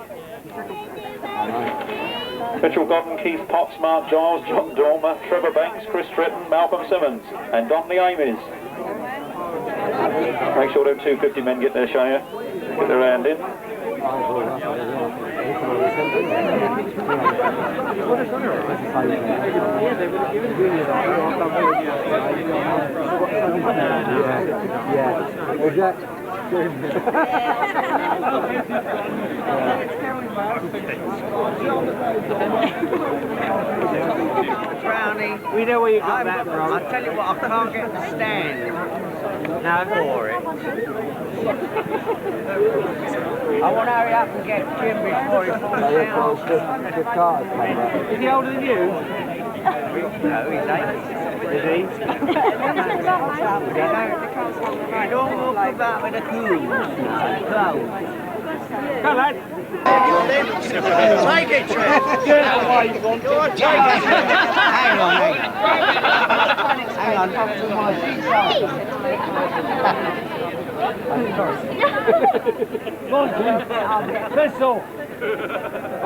Mitchell Godden, Keith Potts, Mark Giles, John Dormer, Trevor Banks, Chris Tritton, Malcolm Simmons and Donnelly Amies. Make sure them 250 men get their share, get their hand in. Brownie, we know where you got that from. I'll tell you what, I can't get the stand No, for it. I want to hurry up and get Jim before he falls down. The cars come up. Is he older than you? No, he's 8. Is he? You don't walk about with a cool. Come on, lad. Take it, Trent. Get away, you want to. Hang on. Hang on, up to my feet. Go on, Jim. Pistol.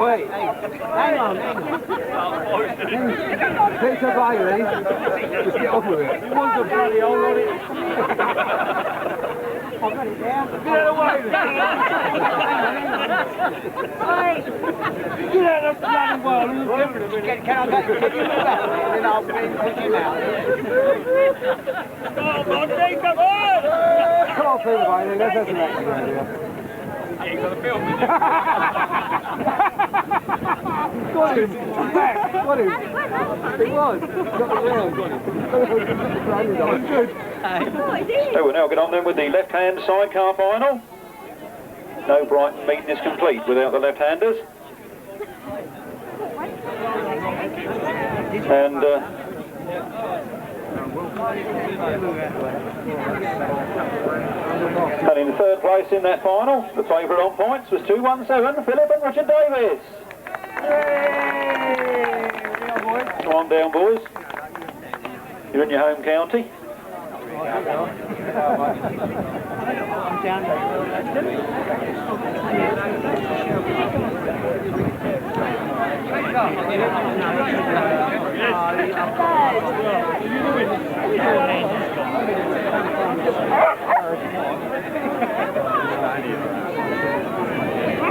Wait. Hang on. Take the violin. Just get off with it. You want the bloody hole on it? I've got it there. Get away with it. Get out of the bloody world. Can I get you back? Then I'll put him out. Come on, Dave, come on! Come on, play the violin. That doesn't actually go here. You got to film me. Got him. Back. Got him. It was. Got the round. Good. So we'll now get on then with the left-hand sidecar final. No Brighton meeting is complete without the left-handers. And in third place in that final, the favourite on points was 217, Philip and Richard Davis. Come on down, boys. You're in your home county.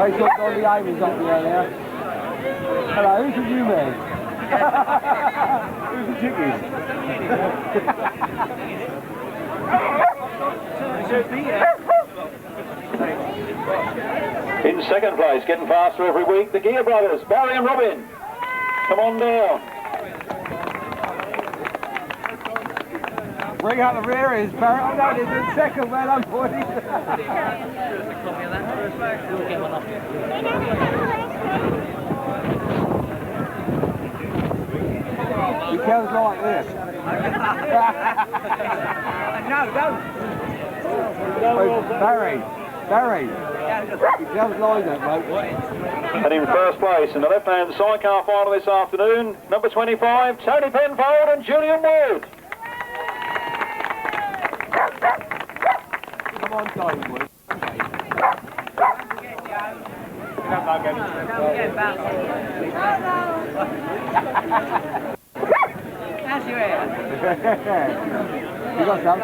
They took all the Ivys up there now. Hello, who's the new man? Who's the chickies? In second place, getting faster every week, the Gear Brothers, Barry and Robin. Come on down. Bring out the rear ends, Barrett. Oh no, they're in second. Well done, boys. He comes like this. No, don't. Oh, Barry. He comes like that, mate. And in first place in the left-hand sidecar final this afternoon, number 25, Tony Penfold and Julian Wood. Come on, Tony Wood. How's your hair? You got some?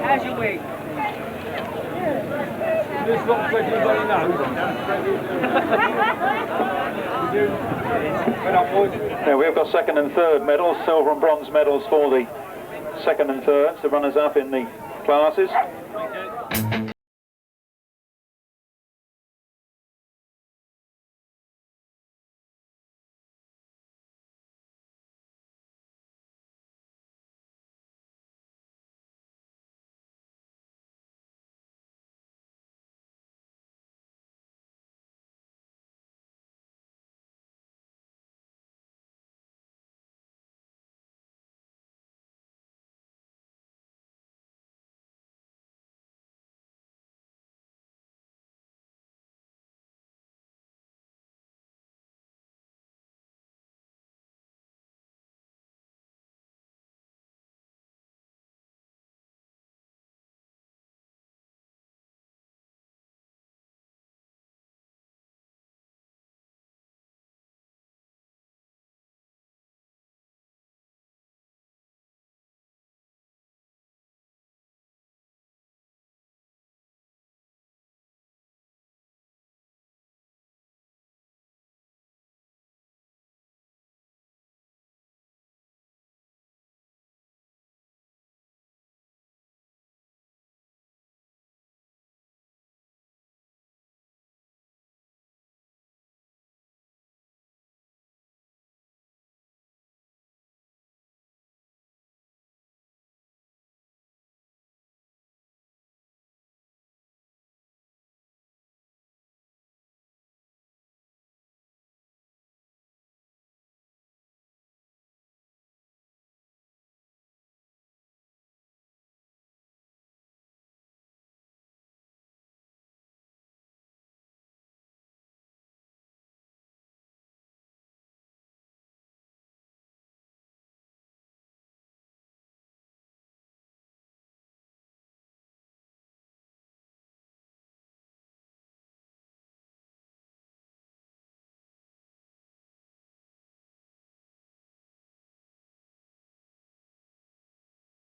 How's your wig? This is not pretty bloody nose. Now we've got second and third medals, silver and bronze medals for the second and third, the runners-up in the classes.